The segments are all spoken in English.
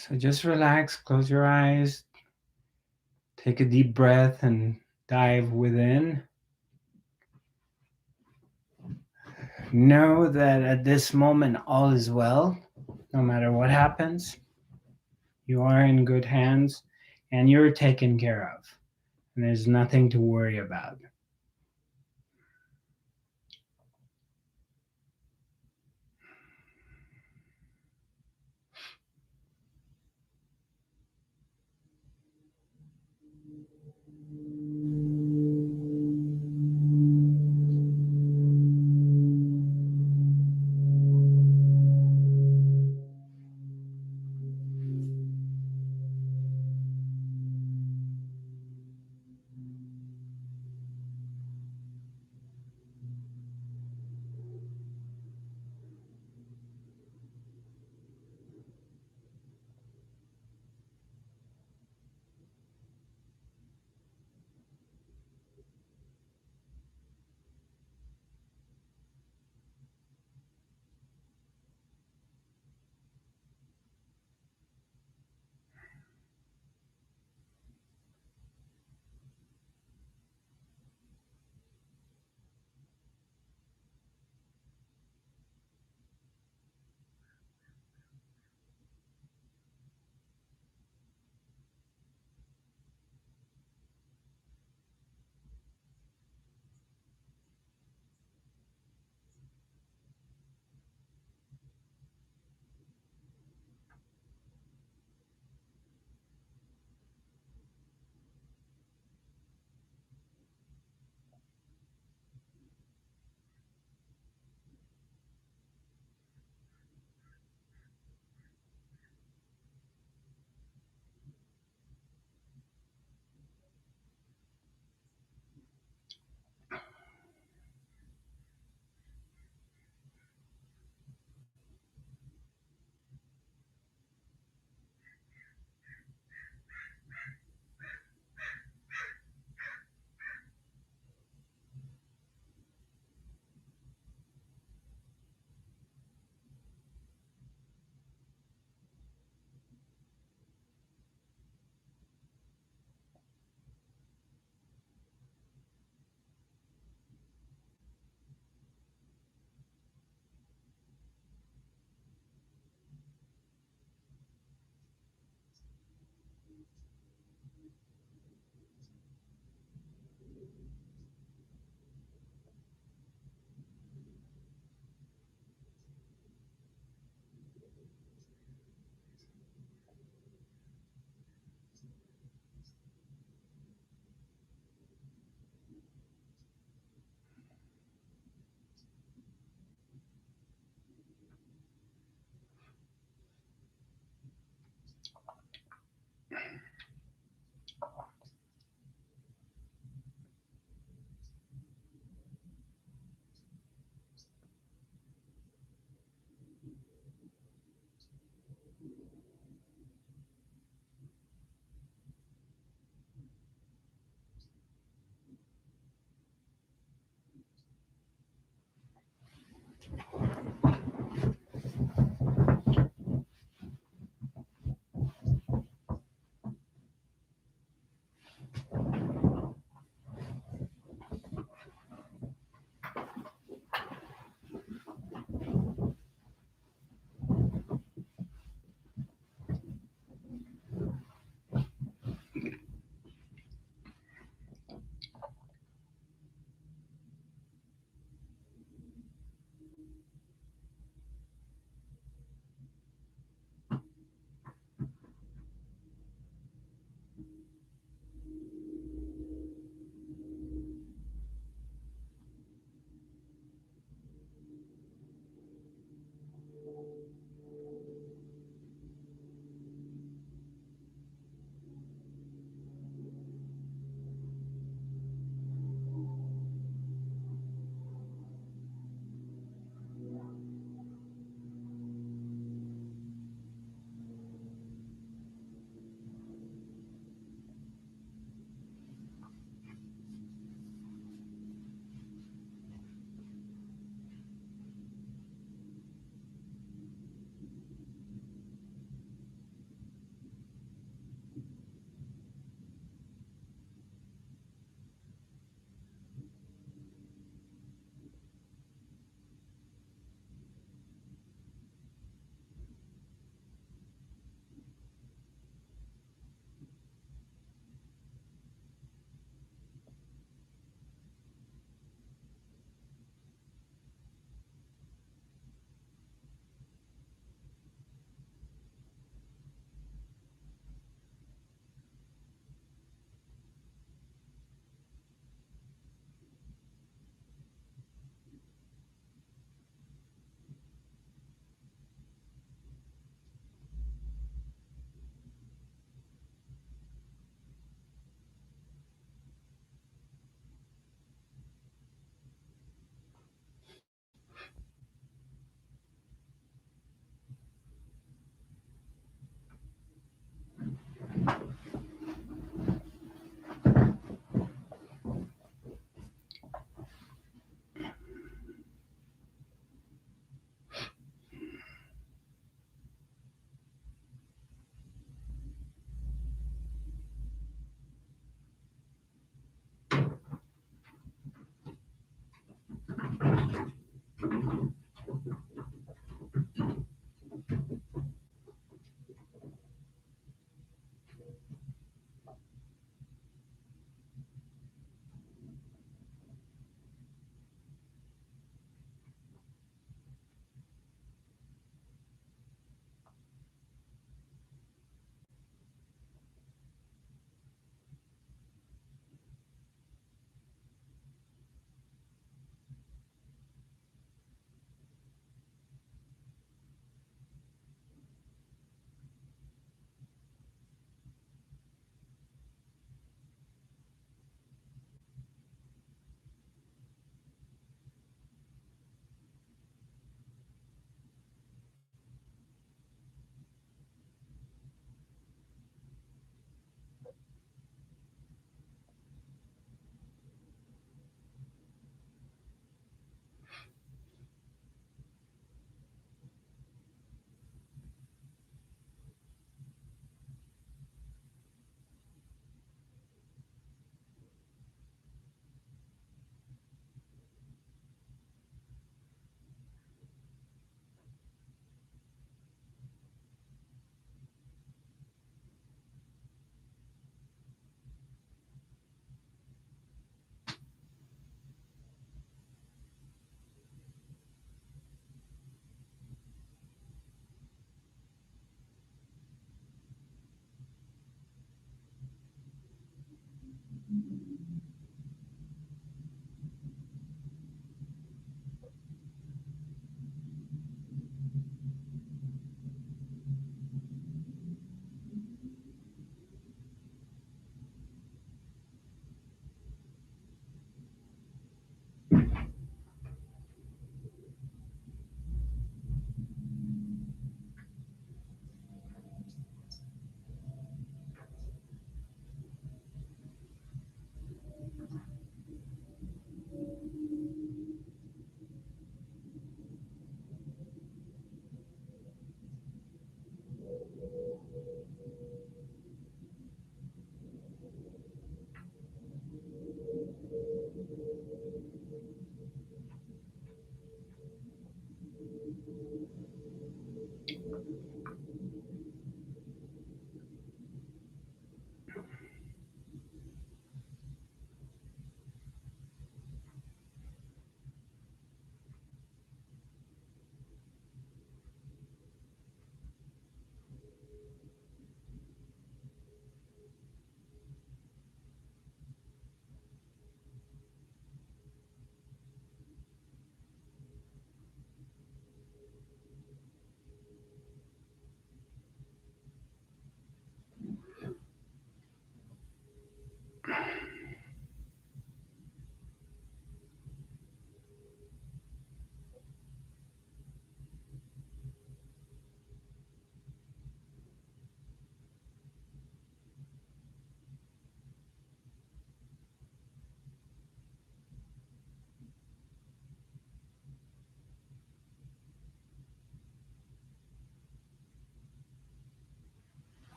So just relax, close your eyes, take a deep breath and dive within. Know that at this moment all is well, no matter what happens. You are in good hands and you're taken care of. And there's nothing to worry about.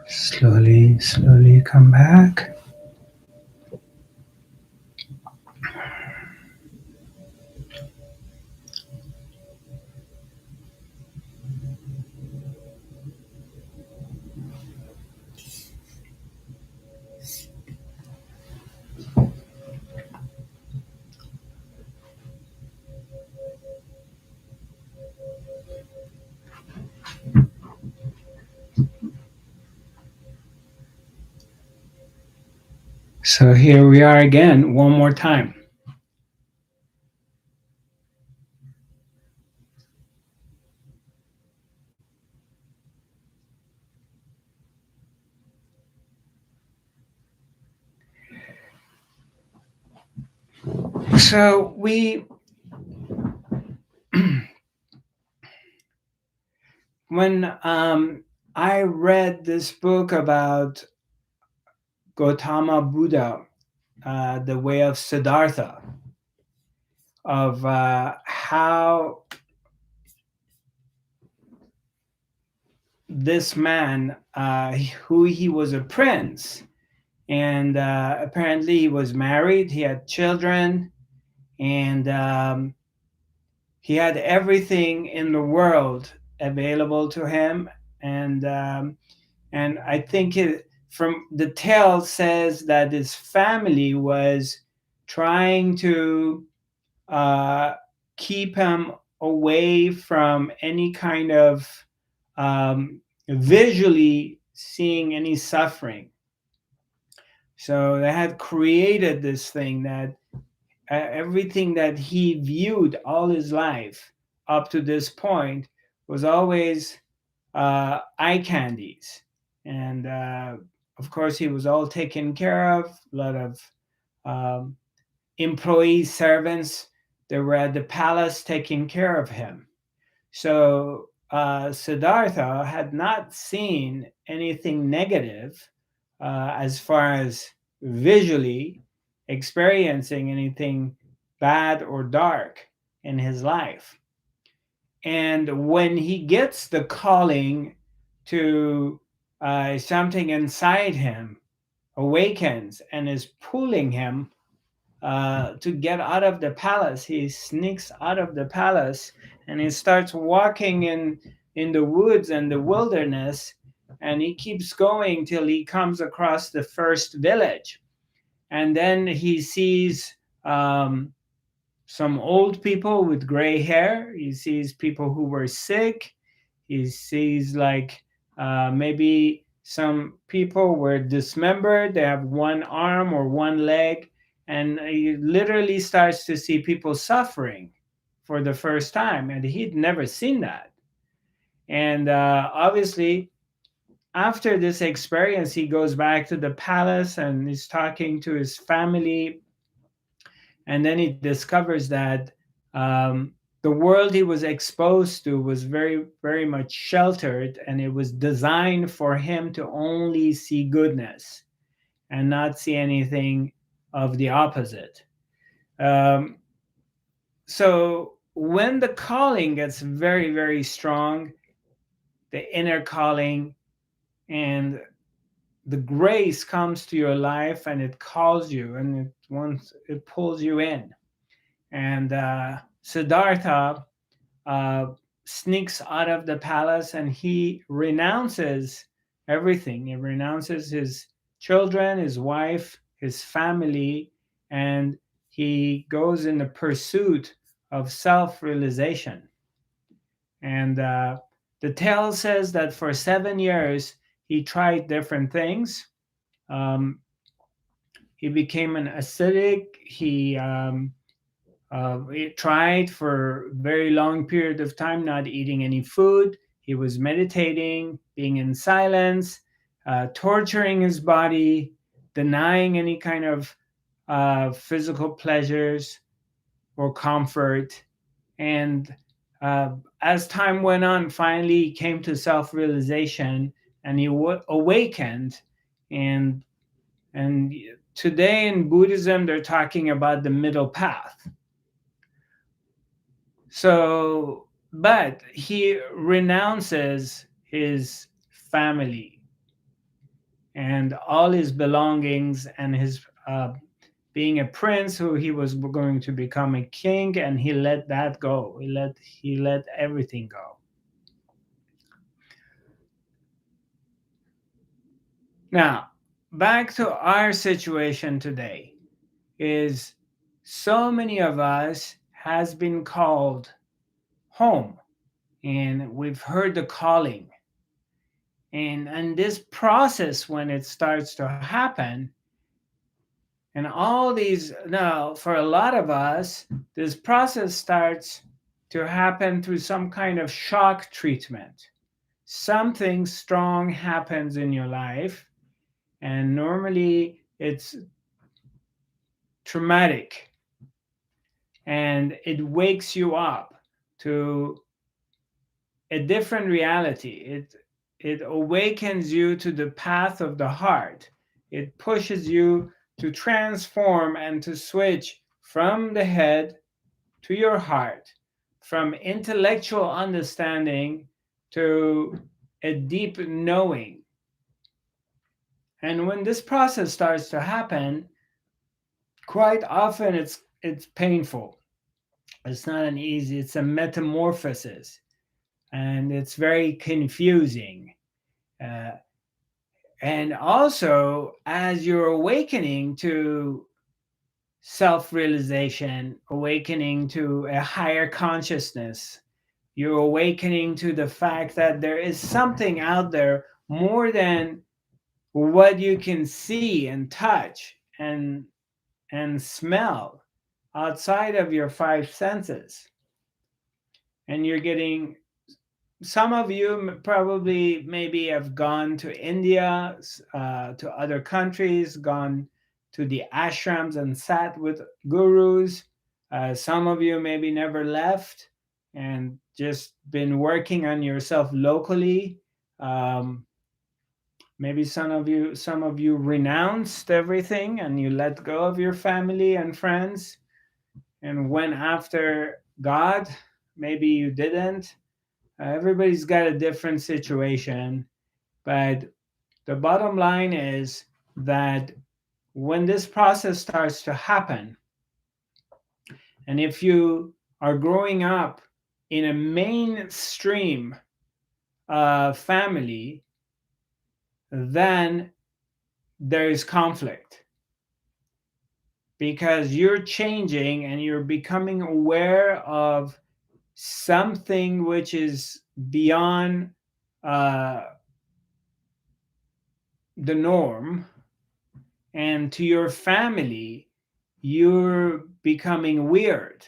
Slowly, slowly come back. So here we are again, one more time. So when I read this book about Gautama Buddha, the way of Siddhartha, of how this man, who he was a prince, and apparently he was married, he had children, and he had everything in the world available to him, and I think from the tale says that his family was trying to uh, keep him away from any kind of visually seeing any suffering. So they had created this thing that everything that he viewed all his life up to this point was always eye candies. And of course, he was all taken care of. A lot of um, employees, servants that were at the palace taking care of him. So Siddhartha had not seen anything negative as far as visually experiencing anything bad or dark in his life. And when he gets the calling to something inside him awakens and is pulling him to get out of the palace. He sneaks out of the palace and he starts walking in the woods and the wilderness, and he keeps going till he comes across the first village. And then he sees some old people with gray hair. He sees people who were sick. He sees like maybe some people were dismembered. They have one arm or one leg. And he literally starts to see people suffering for the first time. And he'd never seen that. And obviously, after this experience, he goes back to the palace and he's talking to his family, and then he discovers that um, the world he was exposed to was very, very much sheltered, and it was designed for him to only see goodness and not see anything of the opposite. Um, so when the calling gets very, very strong, the inner calling, and the grace comes to your life and it calls you and it pulls you in. And Siddhartha uh, sneaks out of the palace and he renounces everything. He renounces his children, his wife, his family, and he goes in the pursuit of self realization. And the tale says that for 7 years he tried different things. Um, he became an ascetic. He tried for a very long period of time not eating any food. He was meditating, being in silence, torturing his body, denying any kind of physical pleasures or comfort. And as time went on, finally he came to self-realization and he awakened. And and today in Buddhism, they're talking about the middle path. So, but he renounces his family and all his belongings and his being a prince who he was going to become a king, and he let that go. He let everything go. Now, back to our situation today is so many of us has been called home, and we've heard the calling. And this process, when it starts to happen, and all these, now for a lot of us, this process starts to happen through some kind of shock treatment. Something strong happens in your life, and normally it's traumatic, and it wakes you up to a different reality. It awakens you to the path of the heart. It pushes you to transform and to switch from the head to your heart, from intellectual understanding to a deep knowing. And when this process starts to happen, quite often it's painful. It's not an easy, it's a metamorphosis, and it's very confusing. Uh, and also, as you're awakening to self realization, awakening to a higher consciousness, you're awakening to the fact that there is something out there more than what you can see and touch and smell outside of your five senses. And you're getting, some of you probably maybe have gone to India, to other countries, gone to the ashrams and sat with gurus. Some of you maybe never left and just been working on yourself locally. Um, Maybe some of you renounced everything and you let go of your family and friends and went after God. Maybe you didn't. Everybody's got a different situation, but the bottom line is that when this process starts to happen, and if you are growing up in a mainstream family, then there is conflict because you're changing and you're becoming aware of something which is beyond uh, the norm, and to your family you're becoming weird,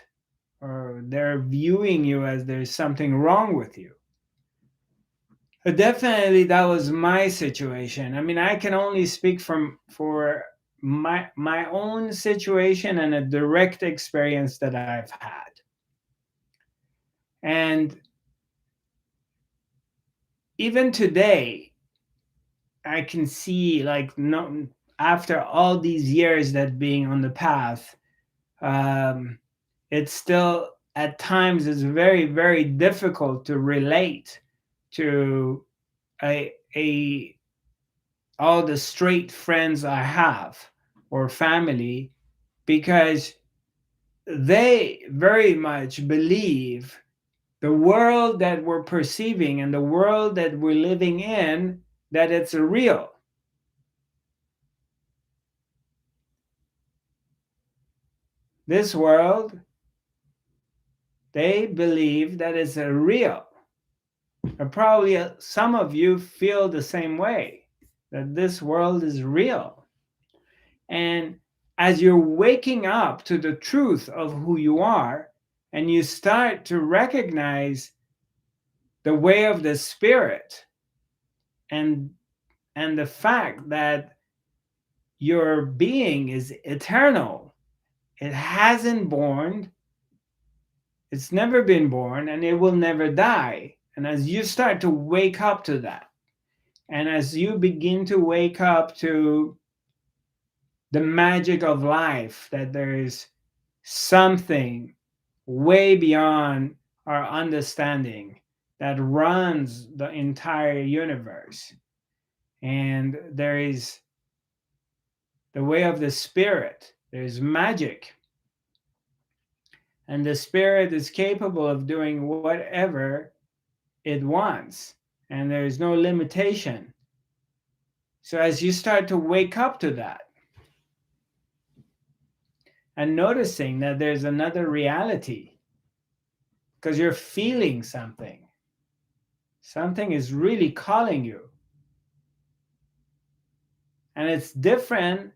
or they're viewing you as there's something wrong with you. Definitely that was my situation. I mean, I can only speak for my own situation and a direct experience that I've had. And even today I can see, like, no, after all these years that being on the path, um, it's still at times is very, very difficult to relate to a all the straight friends I have or family, because they very much believe the world that we're perceiving and the world that we're living in, that it's real. This world, they believe that it's a real. And probably some of you feel the same way, that this world is real. And as you're waking up to the truth of who you are, and you start to recognize the way of the spirit, and the fact that your being is eternal, it hasn't born, it's never been born, and it will never die. And as you start to wake up to that, and as you begin to wake up to the magic of life, that there is something way beyond our understanding that runs the entire universe, and there is the way of the spirit, there's magic, and the spirit is capable of doing whatever it wants, and there's no limitation. So as you start to wake up to that, and noticing that there's another reality, because you're feeling something, something is really calling you, and it's different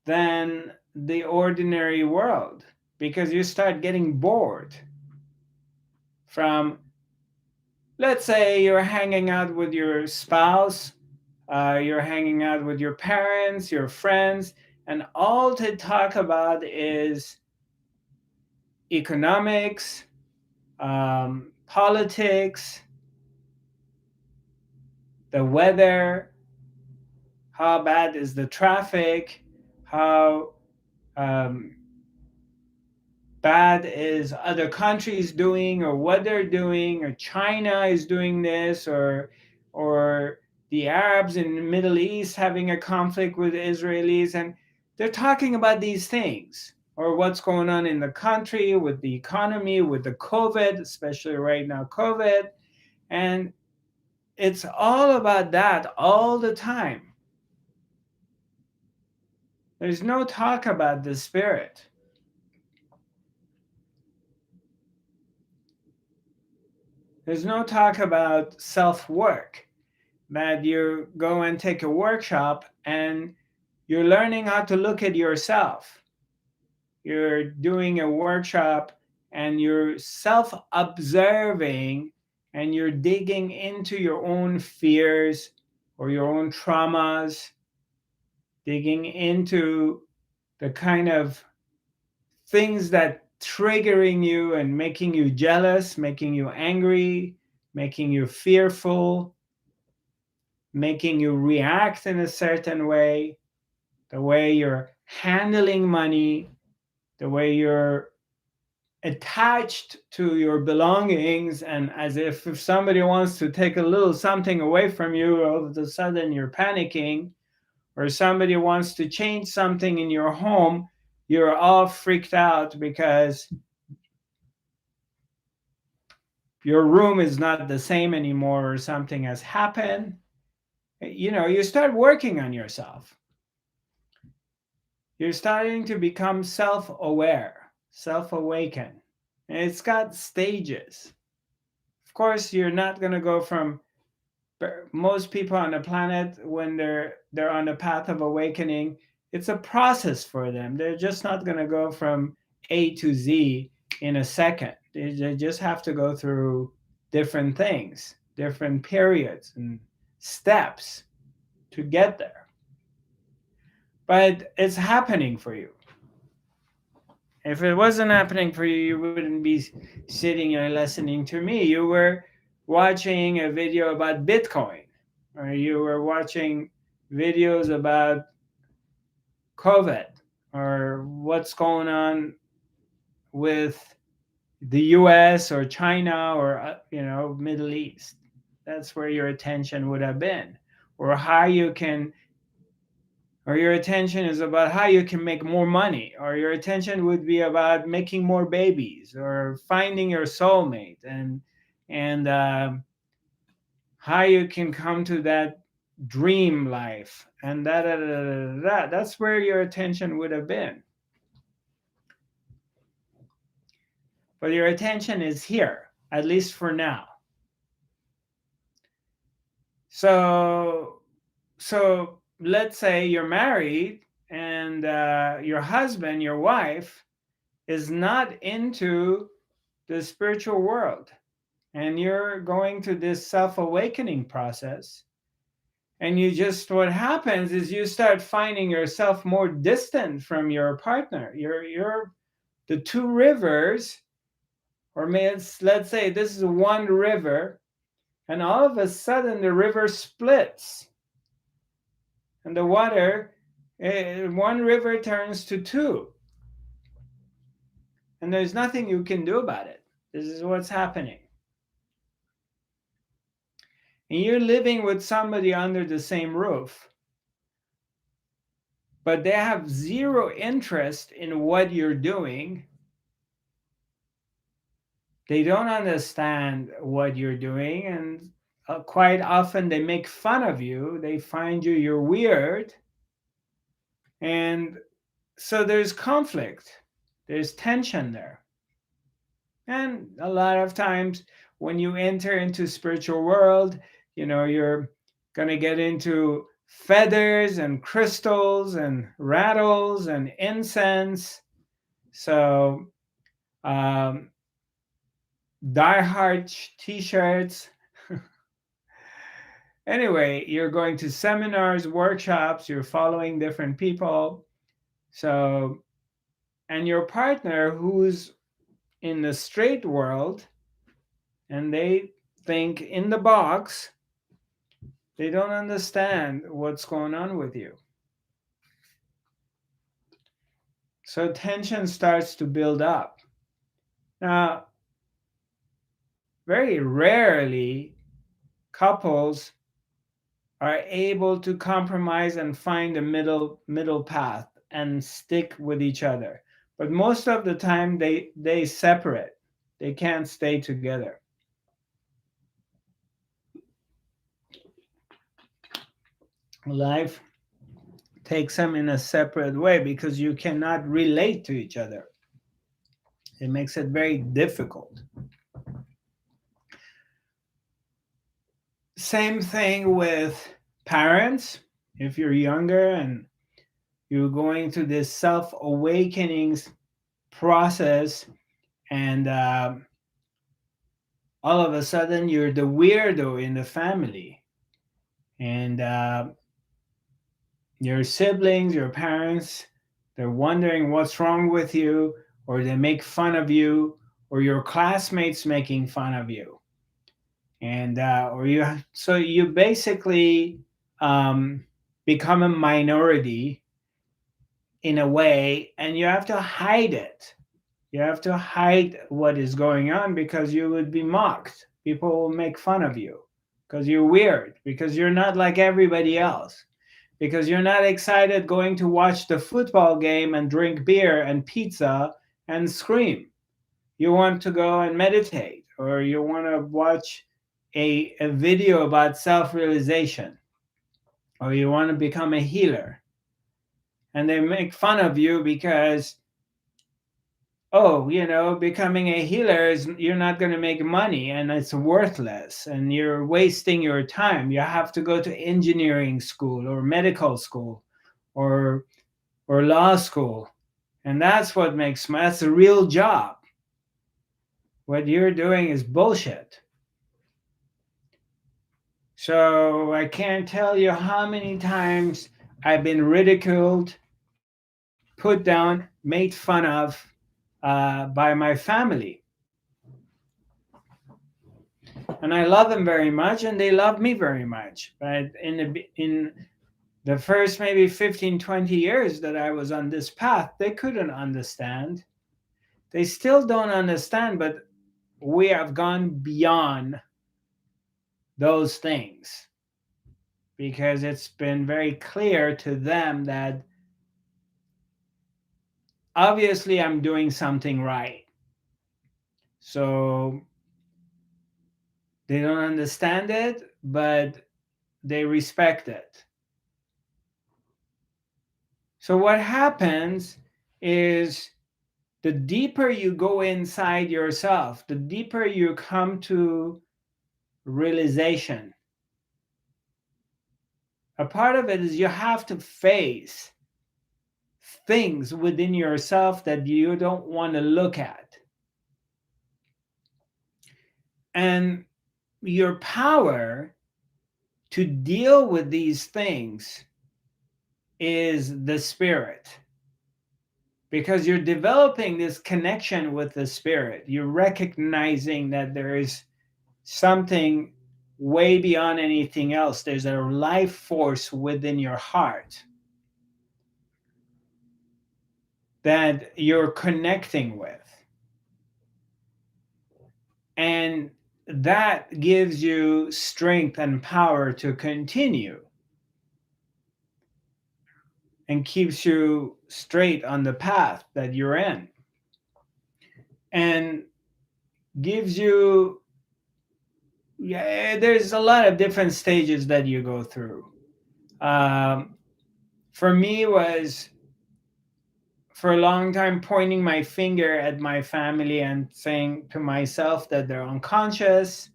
than the ordinary world, because you start getting bored from, let's say you're hanging out with your spouse, you're hanging out with your parents, your friends, and all they talk about is economics, politics, the weather, how bad is the traffic, how um, bad is other countries doing, or what they're doing, or China is doing this, or the Arabs in the Middle East having a conflict with the Israelis, and they're talking about these things, or what's going on in the country with the economy, with the COVID, especially right now, COVID. And it's all about that all the time. There's no talk about the spirit. There's no talk about self-work, that you go and take a workshop and you're learning how to look at yourself. You're doing a workshop and you're self-observing, and you're digging into your own fears or your own traumas, digging into the kind of things that triggering you and making you jealous, making you angry, making you fearful, making you react in a certain way, the way you're handling money, the way you're attached to your belongings, and as if somebody wants to take a little something away from you, all of a sudden you're panicking, or somebody wants to change something in your home, you're all freaked out because your room is not the same anymore or something has happened. You start working on yourself. You're starting to become self-aware, self-awaken. And it's got stages. Of course, you're not going to go from most people on the planet when they're on the path of awakening. It's a process for them. They're just not going to go from A to Z in a second. They just have to go through different things, different periods and steps to get there. But it's happening for you. If it wasn't happening for you, you wouldn't be sitting here listening to me. You were watching a video about Bitcoin, or you were watching videos about COVID, or what's going on with the US or China or Middle East. That's where your attention would have been. Or how you can, or your attention is about how you can make more money, or your attention would be about making more babies, or finding your soulmate, and how you can come to that dream life, and that's where your attention would have been. But your attention is here, at least for now. So let's say you're married, and your husband, your wife, is not into the spiritual world, and you're going through this self-awakening process, and what happens is you start finding yourself more distant from your partner. You're the two rivers, or let's say this is one river, and all of a sudden the river splits, and the water, one river turns to two, and there's nothing you can do about it. This is what's happening. And you're living with somebody under the same roof, but they have zero interest in what you're doing. They don't understand what you're doing, and quite often they make fun of you. They find you're weird. And so there's conflict, there's tension there. And a lot of times when you enter into spiritual world, you're going to get into feathers and crystals and rattles and incense. So Die Hard t-shirts. Anyway, you're going to seminars, workshops, you're following different people. So, and your partner who's in the straight world, and they think in the box, they don't understand what's going on with you. So tension starts to build up. Now, very rarely couples are able to compromise and find a middle path and stick with each other. But most of the time they separate. They can't stay together. Life takes them in a separate way because you cannot relate to each other. It makes it very difficult. Same thing with parents. If you're younger and you're going through this self-awakening process, and all of a sudden you're the weirdo in the family, and your siblings, your parents, they're wondering what's wrong with you, or they make fun of you, or your classmates making fun of you. And so you basically become a minority in a way, and you have to hide it. You have to hide what is going on because you would be mocked. People will make fun of you because you're weird, because you're not like everybody else, because you're not excited going to watch the football game and drink beer and pizza and scream. You want to go and meditate, or you want to watch a video about self realization, or you want to become a healer. And they make fun of you because, oh, becoming a healer is, you're not going to make money and it's worthless and you're wasting your time. You have to go to engineering school or medical school or law school. And that's a real job. What you're doing is bullshit. So I can't tell you how many times I've been ridiculed, put down, made fun of by my family. And I love them very much, and they love me very much. But in the first maybe 15, 20 years that I was on this path, they couldn't understand. They still don't understand, but we have gone beyond those things because it's been very clear to them that obviously I'm doing something right. So they don't understand it, but they respect it. So what happens is the deeper you go inside yourself, the deeper you come to realization. A part of it is you have to face things within yourself that you don't want to look at. And your power to deal with these things is the spirit. Because you're developing this connection with the spirit. You're recognizing that there is something way beyond anything else. There's a life force within your heart that you're connecting with. And that gives you strength and power to continue and keeps you straight on the path that you're in. And gives you, yeah, there's a lot of different stages that you go through. Um, for me was for a long time pointing my finger at my family and saying to myself that they're unconscious,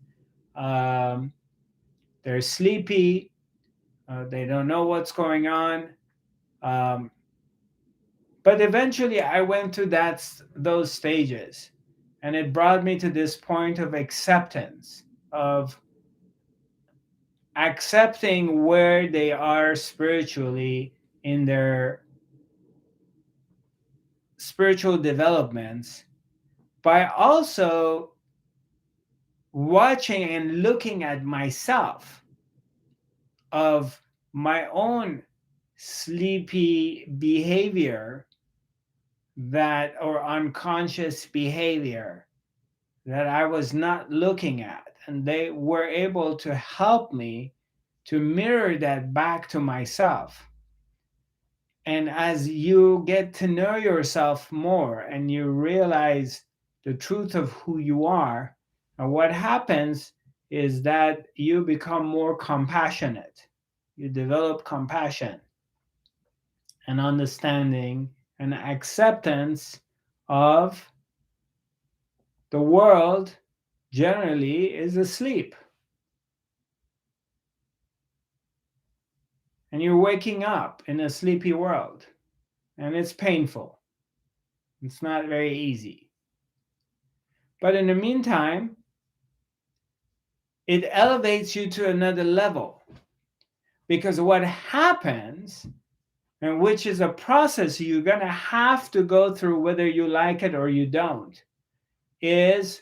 um, they're sleepy, they don't know what's going on. Um, but eventually, I went through those stages, and it brought me to this point of acceptance, of accepting where they are spiritually in their spiritual developments, by also watching and looking at myself of my own sleepy behavior, that or unconscious behavior that I was not looking at, and they were able to help me to mirror that back to myself. And as you get to know yourself more and you realize the truth of who you are, and what happens is that you become more compassionate. You develop compassion and understanding and acceptance of the world generally is asleep. And you're waking up in a sleepy world. And it's painful. It's not very easy. But in the meantime, it elevates you to another level. Because what happens, and which is a process you're going to have to go through whether you like it or you don't, is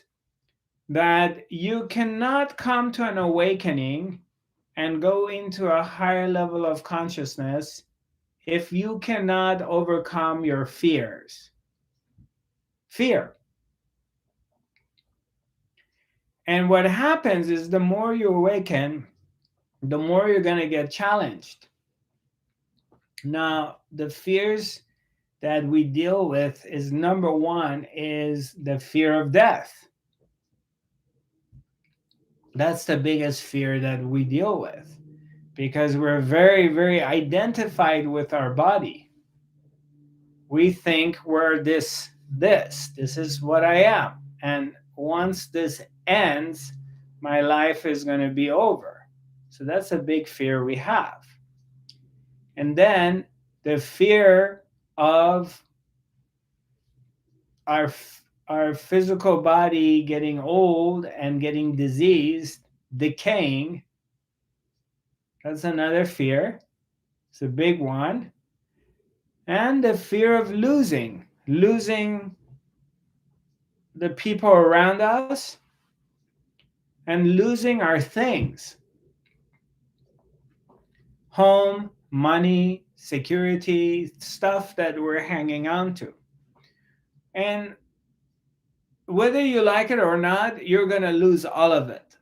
that you cannot come to an awakening and go into a higher level of consciousness if you cannot overcome your fears. Fear. And what happens is the more you awaken, the more you're going to get challenged. Now, the fears that we deal with is number one is the fear of death. That's the biggest fear that we deal with because we're very, very identified with our body. We think we're this is what I am, and once this ends, my life is going to be over. So that's a big fear we have. And then the fear of our our physical body getting old and getting diseased, decaying. That's another fear. It's a big one. And the fear of losing the people around us and losing our things: home, money, security, stuff that we're hanging on to. And whether you like it or not, you're going to lose all of it.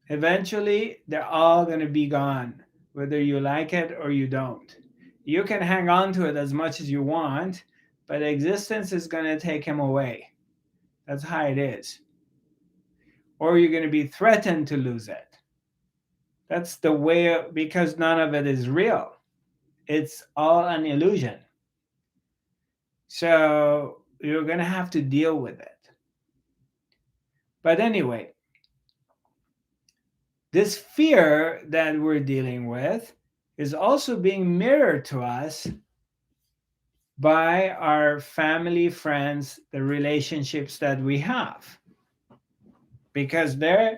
Eventually, they're all going to be gone, whether you like it or you don't. You can hang on to it as much as you want, but existence is going to take him away. That's how it is. Or you're going to be threatened to lose it. That's the way, because none of it is real. It's all an illusion. So you're going to have to deal with it. But anyway, this fear that we're dealing with is also being mirrored to us by our family, friends, the relationships that we have, because they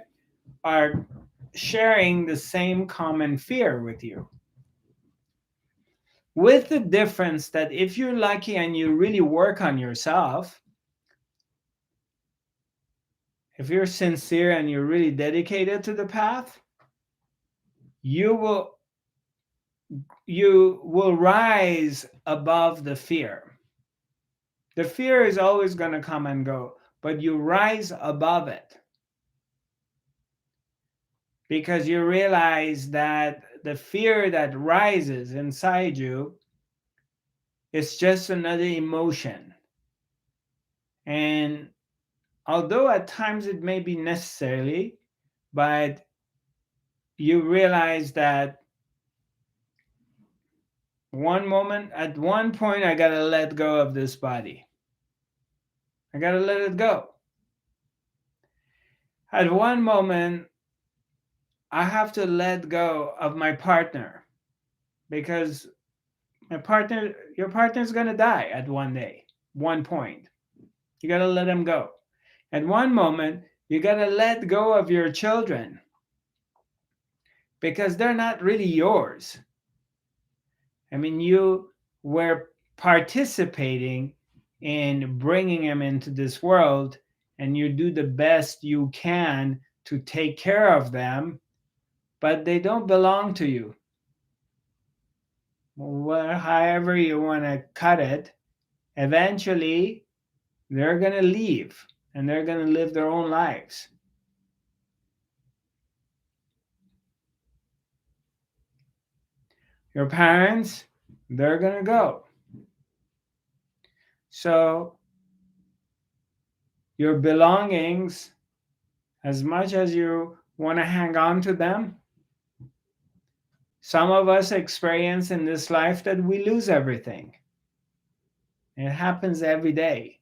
are sharing the same common fear with you. With the difference that if you're lucky and you really work on yourself, if you're sincere and you're really dedicated to the path, you will rise above the fear. The fear is always going to come and go, but you rise above it because you realize that the fear that rises inside you is just another emotion. And although at times it may be necessary, but you realize that at one point, I got to let go of this body. I got to let it go. At one moment, I have to let go of my partner because your partner's going to die at one point. You got to let him go. At one moment, you got to let go of your children because they're not really yours. I mean, you were participating in bringing them into this world, and you do the best you can to take care of them, but they don't belong to you. Well, however you want to cut it, eventually they're going to leave and they're going to live their own lives. Your parents, they're going to go. So your belongings, as much as you want to hang on to them, some of us experience in this life that we lose everything. It happens every day.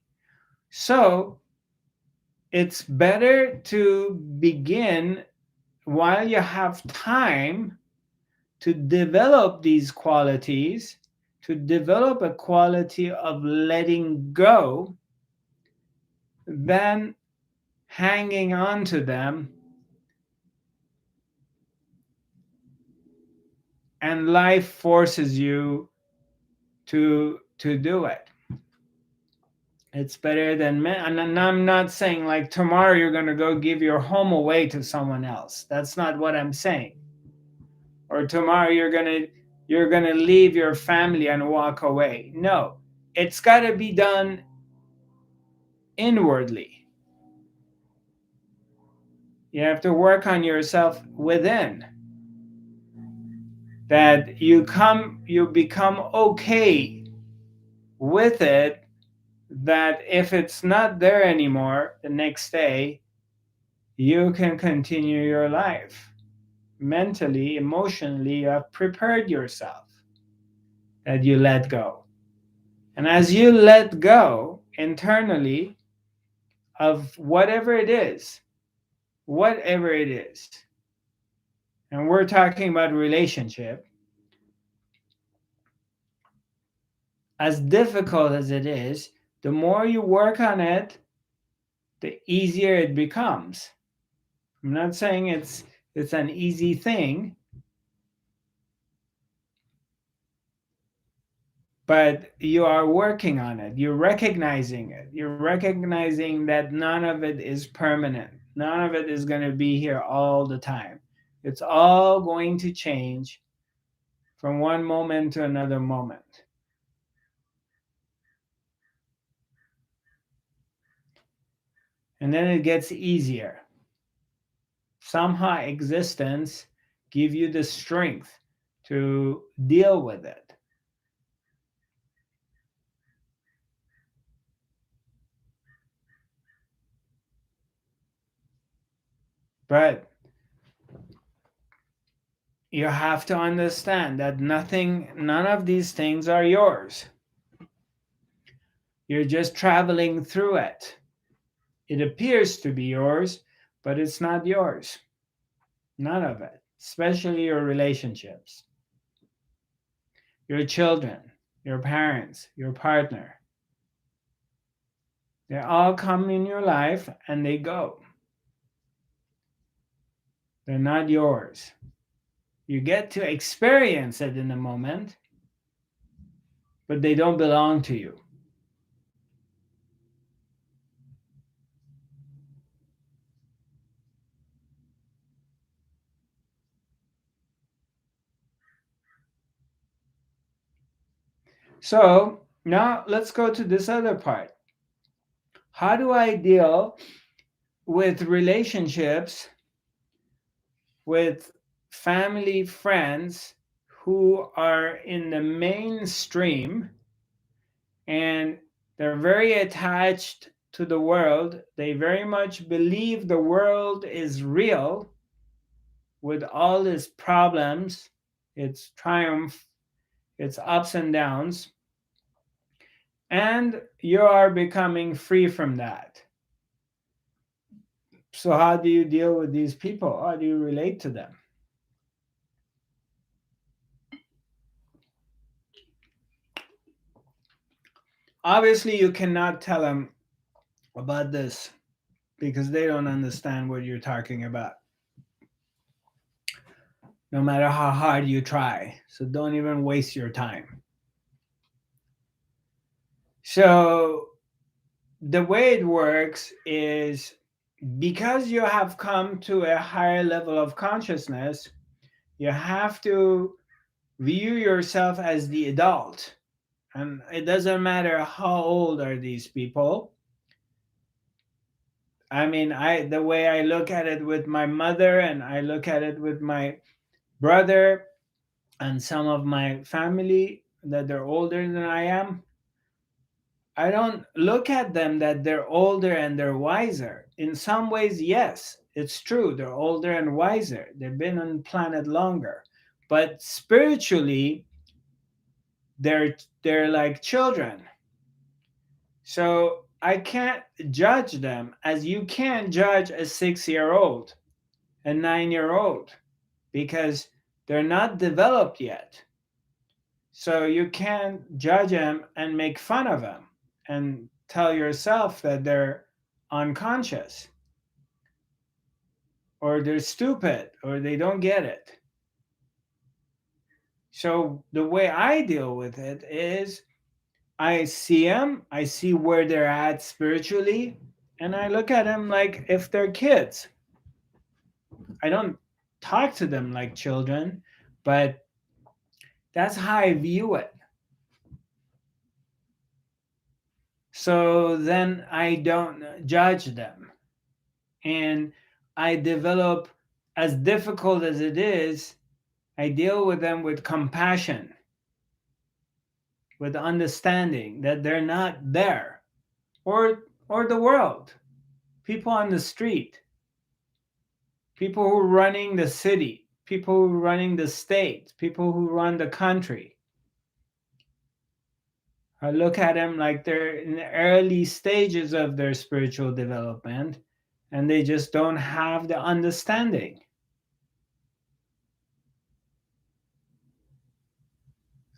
So it's better to begin while you have time to develop these qualities, to develop a quality of letting go, than hanging on to them, and life forces you to do it. It's better than and I'm not saying like tomorrow you're going to go give your home away to someone else. That's not what I'm saying. Or tomorrow you're going to leave your family and walk away. No. It's got to be done inwardly. You have to work on yourself within. that you become okay with it, that if it's not there anymore the next day, you can continue your life. Mentally, emotionally, you have prepared yourself, that you let go. And as you let go internally of whatever it is, and we're talking about relationship, as difficult as it is, the more you work on it, the easier it becomes. I'm not saying it's an easy thing, but you are working on it. You're recognizing it. You're recognizing that none of it is permanent. None of it is going to be here all the time. It's all going to change from one moment to another moment. And then it gets easier. Somehow existence give you the strength to deal with it. But you have to understand that none of these things are yours. You're just traveling through it. It appears to be yours, but it's not yours. None of it, especially your relationships, your children, your parents, your partner. They all come in your life and they go. They're not yours. You get to experience it in the moment, but they don't belong to you. So now let's go to this other part. How do I deal with relationships with family, friends who are in the mainstream and they're very attached to the world? They very much believe the world is real with all its problems, its triumph, its ups and downs, and you are becoming free from that. So, how do you deal with these people? How do you relate to them? Obviously, you cannot tell them about this because they don't understand what you're talking about, no matter how hard you try. So, don't even waste your time. So, the way it works is because you have come to a higher level of consciousness, you have to view yourself as the adult. And it doesn't matter how old are these people. I mean, the way I look at it with my mother and I look at it with my brother and some of my family that they're older than I am, I don't look at them that they're older and they're wiser. In some ways, yes, it's true. They're older and wiser. They've been on the planet longer. But spiritually, they're like children. So I can't judge them as you can't judge a 6-year old, a 9-year old, because they're not developed yet. So you can't judge them and make fun of them and tell yourself that they're unconscious or they're stupid or they don't get it. So the way I deal with it is I see them, I see where they're at spiritually, and I look at them like if they're kids. I don't talk to them like children, but that's how I view it. So then I don't judge them. And I develop, as difficult as it is, I deal with them with compassion, with understanding that they're not there, or the world, people on the street, people who are running the city, people who are running the state, people who run the country. I look at them like they're in the early stages of their spiritual development and they just don't have the understanding.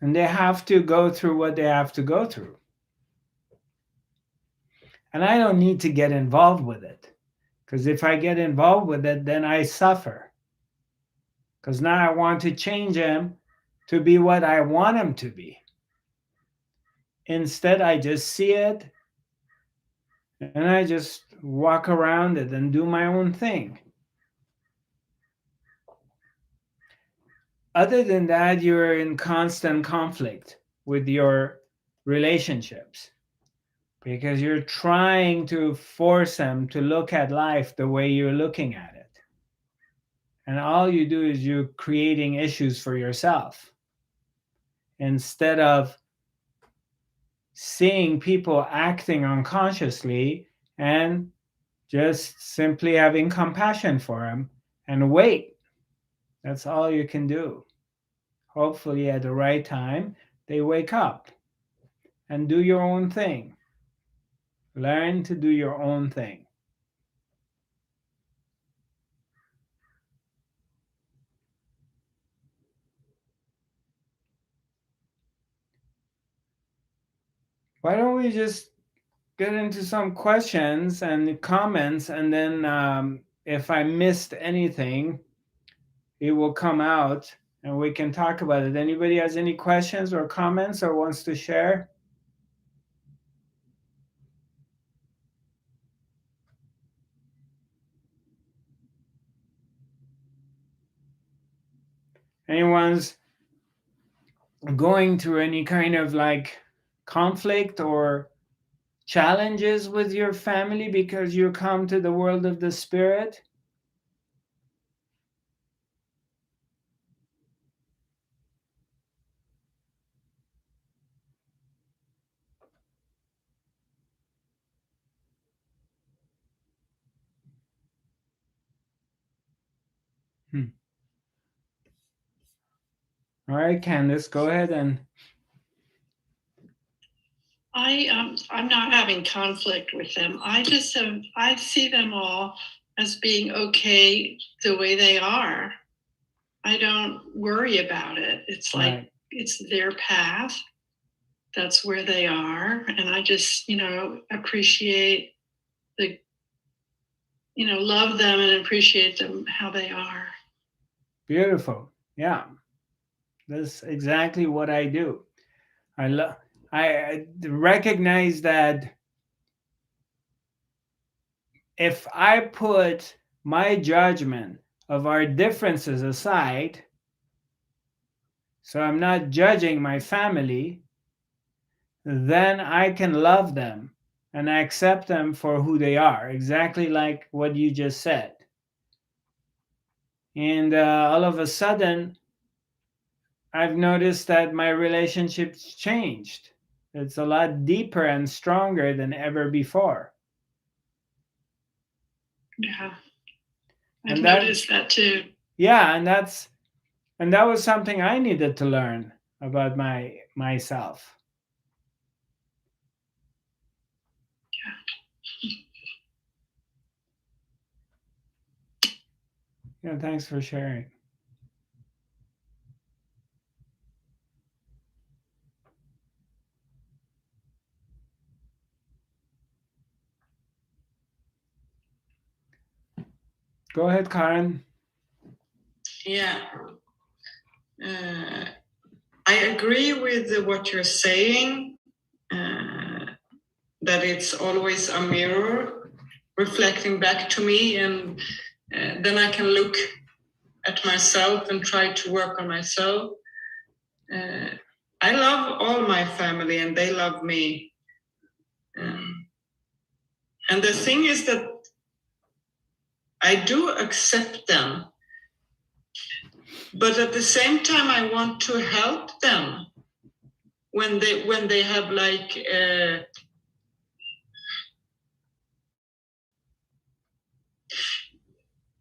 And they have to go through what they have to go through. And I don't need to get involved with it. Because if I get involved with it, then I suffer. Because now I want to change them to be what I want them to be. Instead, I just see it and I just walk around it and do my own thing. Other than that, you're in constant conflict with your relationships because you're trying to force them to look at life the way you're looking at it. And all you do is you're creating issues for yourself instead of seeing people acting unconsciously and just simply having compassion for them and wait. That's all you can do. Hopefully, at the right time, they wake up and do your own thing. Learn to do your own thing. Why don't we just get into some questions and comments, and then if I missed anything, it will come out and we can talk about it. Anybody has any questions or comments or wants to share? Anyone's going through any kind of like conflict or challenges with your family because you come to the world of the spirit? All right, Candice, go ahead and. I'm not having conflict with them. I see them all as being okay the way they are. I don't worry about it. It's like right. It's their path. That's where they are. And I just, appreciate love them and appreciate them how they are. Beautiful. Yeah. That's exactly what I do. I recognize that if I put my judgment of our differences aside, so I'm not judging my family, then I can love them and accept them for who they are, exactly like what you just said. And all of a sudden, I've noticed that my relationship's changed. It's a lot deeper and stronger than ever before. Yeah, I've noticed that too. Yeah, and that was something I needed to learn about myself. Yeah, thanks for sharing. Go ahead, Karen. Yeah. I agree with what you're saying, that it's always a mirror reflecting back to me, and then I can look at myself and try to work on myself. I love all my family and they love me. And the thing is that I do accept them But at the same time, I want to help them when they have like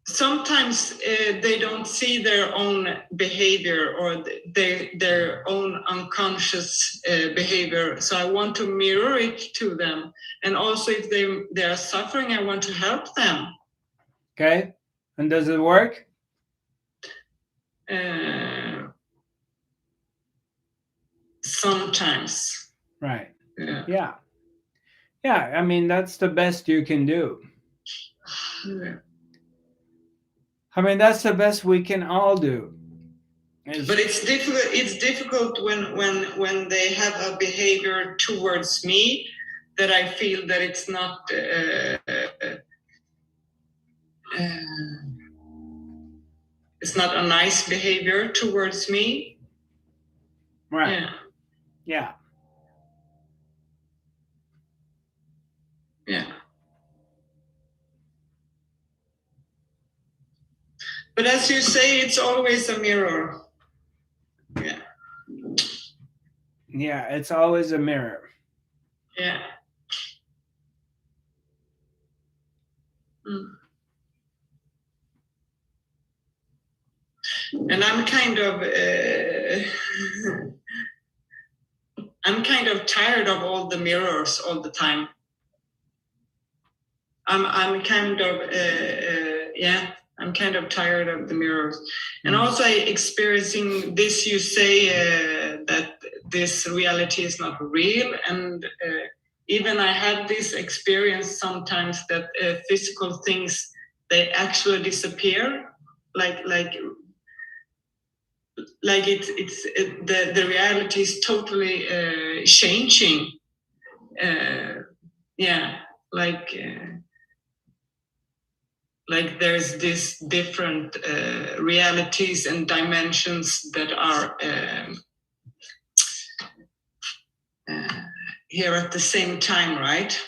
sometimes they don't see their own behavior or their own unconscious behavior. So I want to mirror it to them. And also if they are suffering, I want to help them. Okay. And does it work? Sometimes. Right. Yeah. Yeah. Yeah. I mean, that's the best you can do. Yeah. I mean, that's the best we can all do. But it's difficult. It's difficult when they have a behavior towards me that I feel that it's not. It's not a nice behavior towards me. Right. Yeah. Yeah. Yeah. But as you say, it's always a mirror. Yeah. Yeah. It's always a mirror. Yeah. Mm. And I'm kind of tired of all the mirrors all the time. I'm kind of tired of the mirrors. And also experiencing this, you say that this reality is not real. And even I have this experience sometimes that physical things, they actually disappear. Like the reality is totally changing. Yeah, like there's this different realities and dimensions that are here at the same time, right?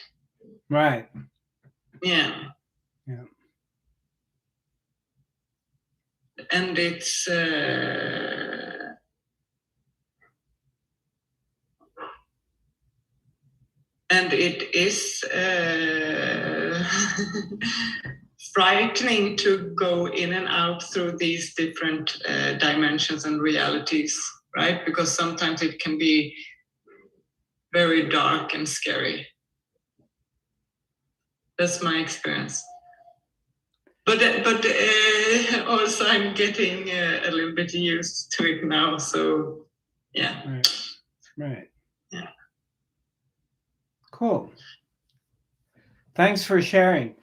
Right. Yeah. Yeah. And it's and it is frightening to go in and out through these different dimensions and realities, right? Because sometimes it can be very dark and scary. That's my experience. But also I'm getting a little bit used to it now. So yeah. Right. Yeah. Cool. Thanks for sharing.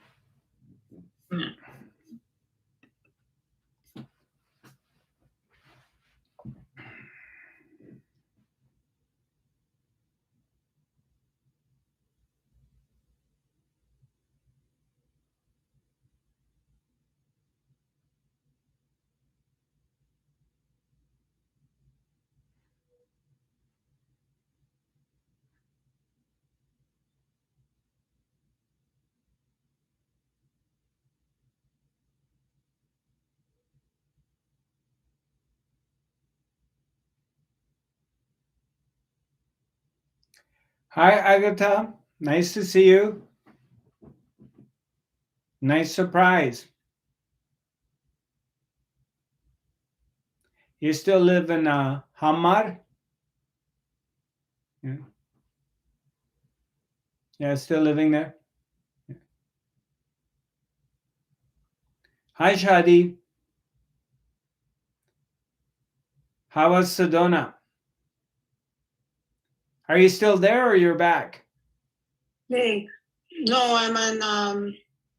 Yeah. Hi, Agatha. Nice to see you. Nice surprise. You still live in Hamar? Yeah. Yeah, still living there? Yeah. Hi, Shadi. How was Sedona? Are you still there or you're back? Hey, no, I'm on.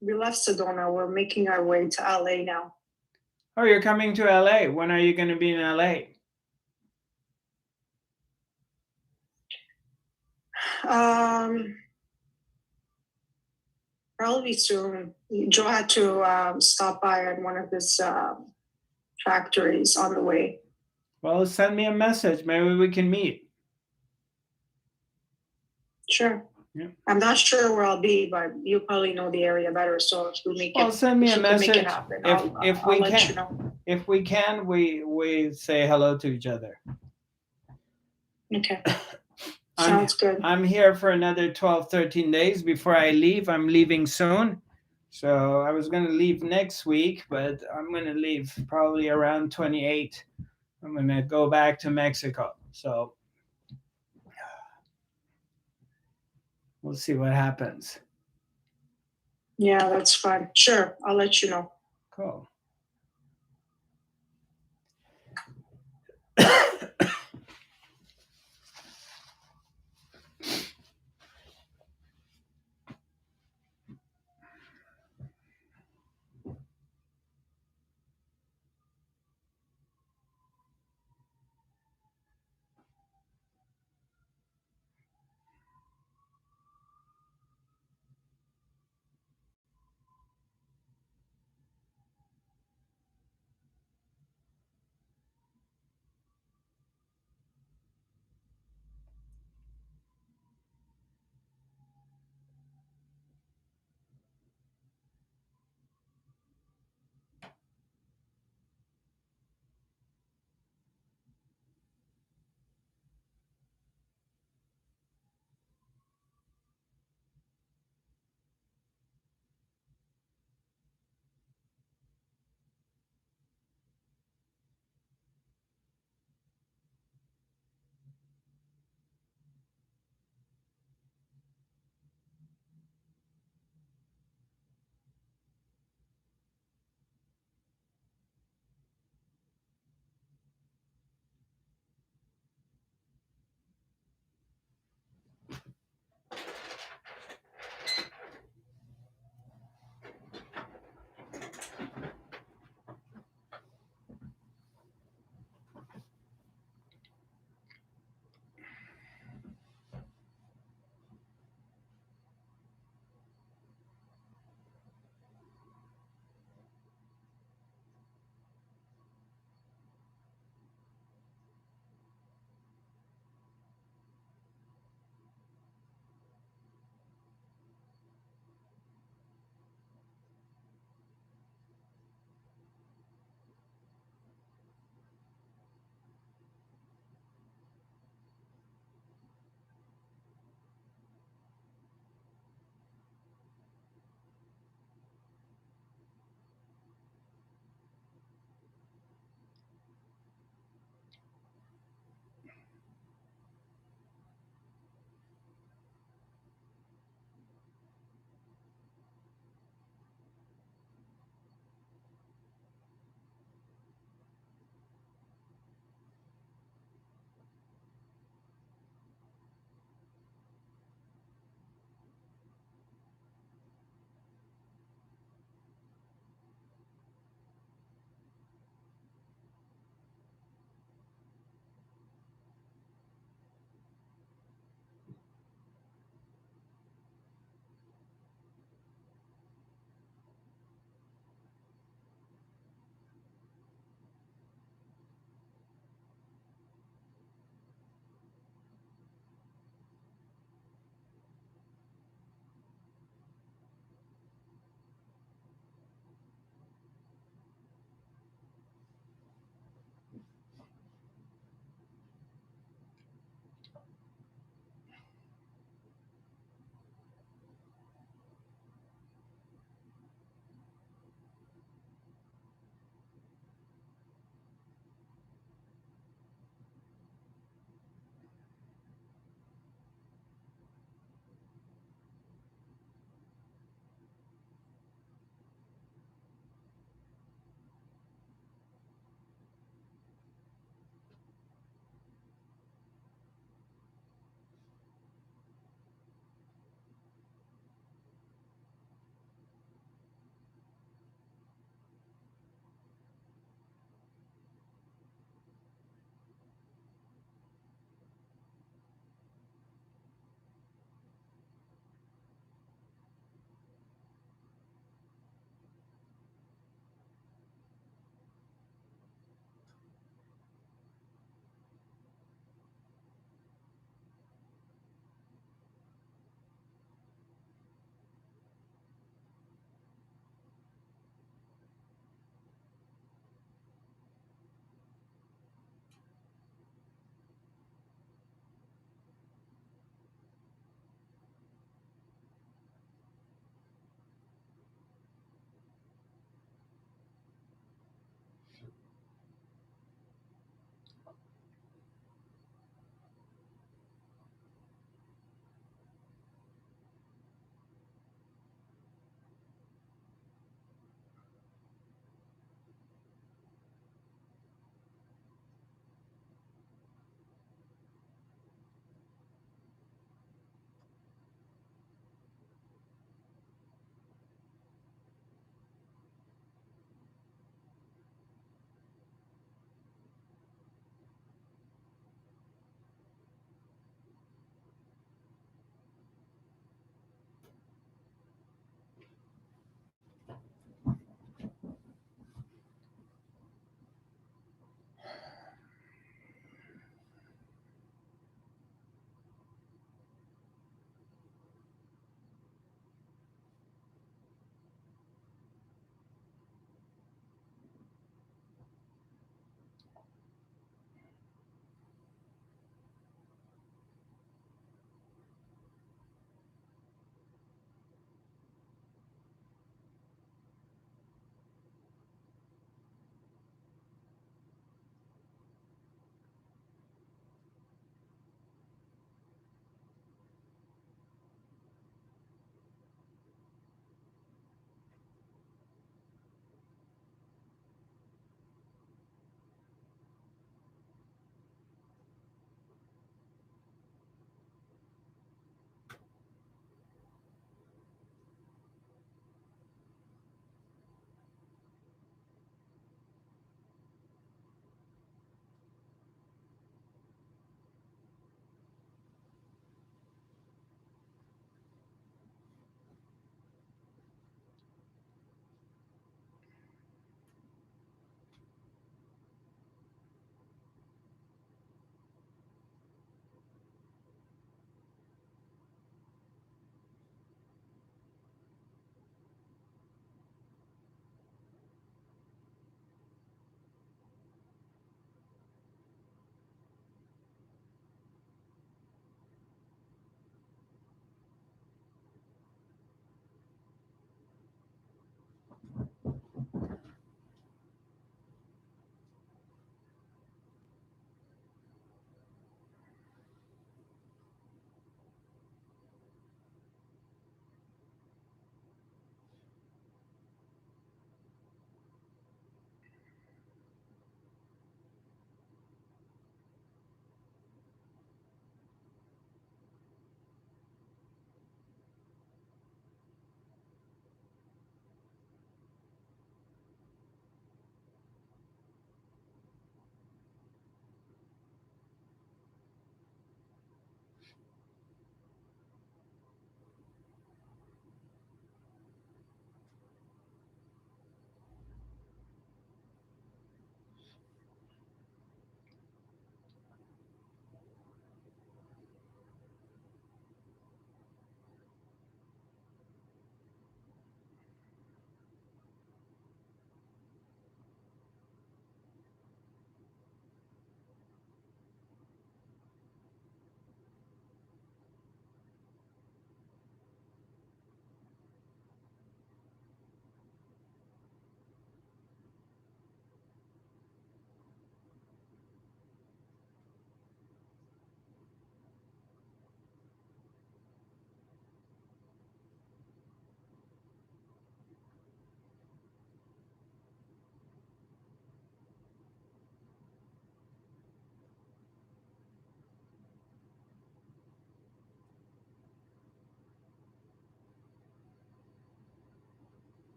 We left Sedona. We're making our way to LA now. Oh, you're coming to LA. When are you going to be in LA? Probably soon. Joe had to stop by at one of his factories on the way. Well, send me a message. Maybe we can meet. Sure. Yeah. I'm not sure where I'll be, but you probably know the area better. So if we make Well, it, send me if a we can make message it happen, if I'll we let can. you know. If we can, we say hello to each other. Okay. Sounds good. I'm here for another 12, 13 days before I leave. I'm leaving soon. So I was going to leave next week, but I'm going to leave probably around 28. I'm going to go back to Mexico. So we'll see what happens. Yeah, that's fine. Sure, I'll let you know. Cool.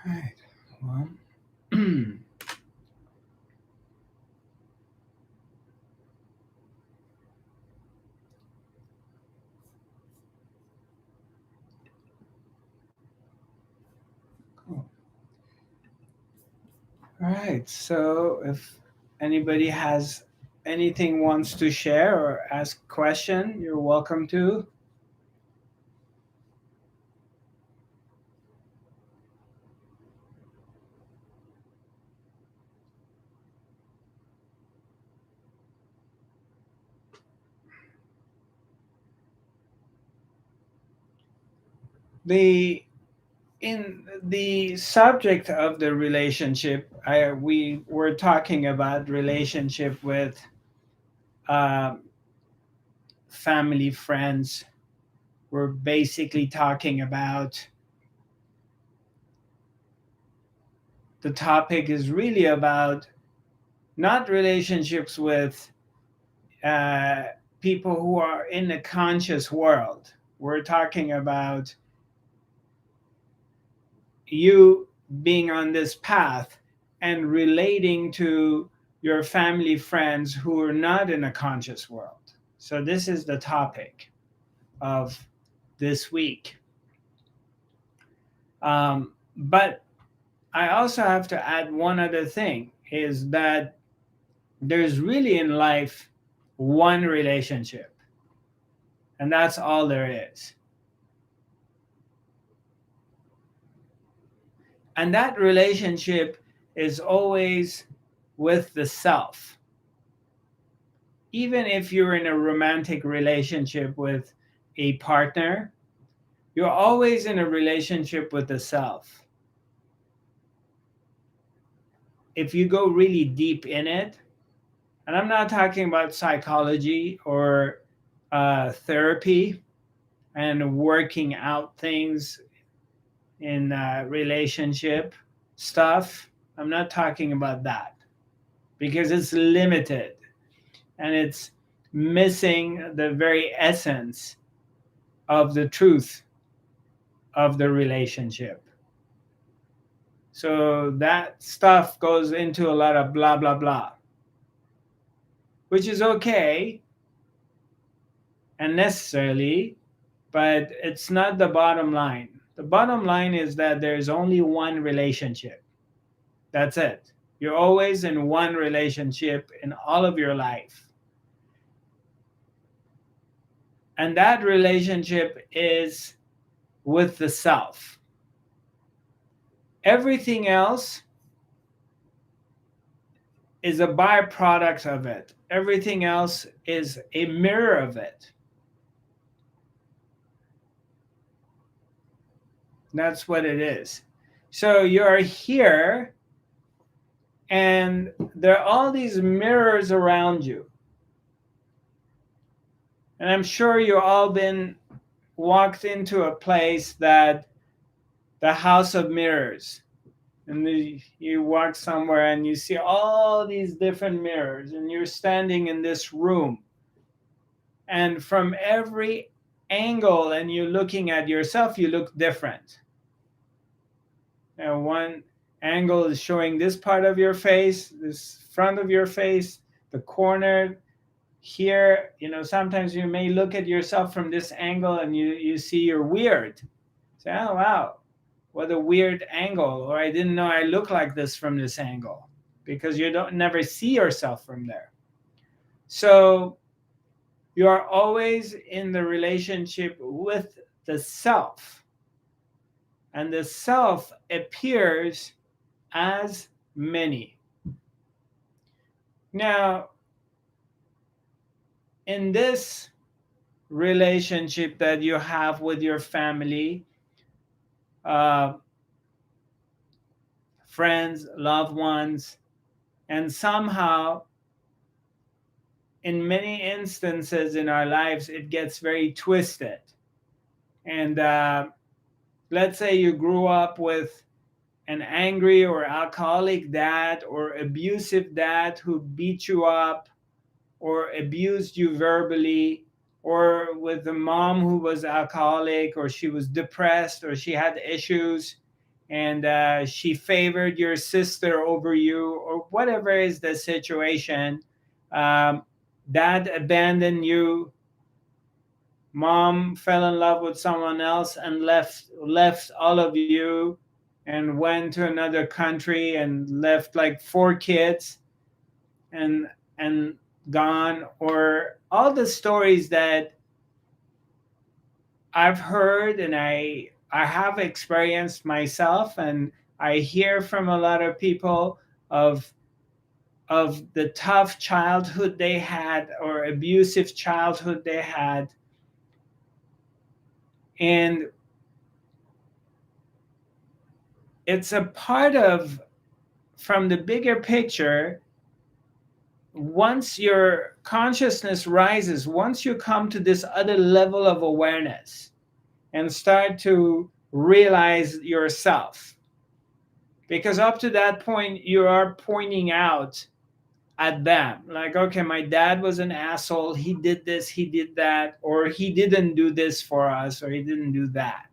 Right. Well, cool. All right. So if anybody has anything wants to share or ask a question, you're welcome to. The in the subject of the relationship, we were talking about relationship with um, family, friends. We're basically talking about the topic is really about not relationships with uh, people who are in the conscious world. We're talking about you being on this path and relating to your family friends who are not in a conscious world. So this is the topic of this week. But I also have to add one other thing is that there's really in life one relationship, and that's all there is. And that relationship is always with the self. Even if you're in a romantic relationship with a partner, you're always in a relationship with the self. If you go really deep in it, and I'm not talking about psychology or therapy and working out things in relationship stuff, I'm not talking about that because it's limited and it's missing the very essence of the truth of the relationship. So that stuff goes into a lot of blah, blah, blah, which is okay and necessarily, but it's not the bottom line. The bottom line is that there's only one relationship. That's it. You're always in one relationship in all of your life. And that relationship is with the self. Everything else is a byproduct of it. Everything else is a mirror of it. That's what it is. So you're here, and there are all these mirrors around you. And I'm sure you've all been walked into a place that the house of mirrors. And you walk somewhere and you see all these different mirrors, and you're standing in this room. And from every angle, and you're looking at yourself, you look different. And one angle is showing this part of your face, this front of your face, the corner here. Sometimes you may look at yourself from this angle and you see you're weird. Say, oh, wow, what a weird angle. Or I didn't know I look like this from this angle, because you don't never see yourself from there. So you are always in the relationship with the self. And the self appears as many. Now, in this relationship that you have with your family, uh, friends, loved ones, and somehow, in many instances in our lives, it gets very twisted. And let's say you grew up with an angry or alcoholic dad or abusive dad who beat you up or abused you verbally, or with a mom who was alcoholic, or she was depressed, or she had issues, and she favored your sister over you, or whatever is the situation. um, Dad abandoned you, mom fell in love with someone else and left all of you and went to another country and left like 4 kids and and gone, or all the stories that I've heard and I have experienced myself, and I hear from a lot of people of the tough childhood they had or abusive childhood they had. And it's a part of, from the bigger picture, once your consciousness rises, once you come to this other level of awareness and start to realize yourself, because up to that point you are pointing out at them like, okay, my dad was an asshole, he did this, he did that, or he didn't do this for us, or he didn't do that.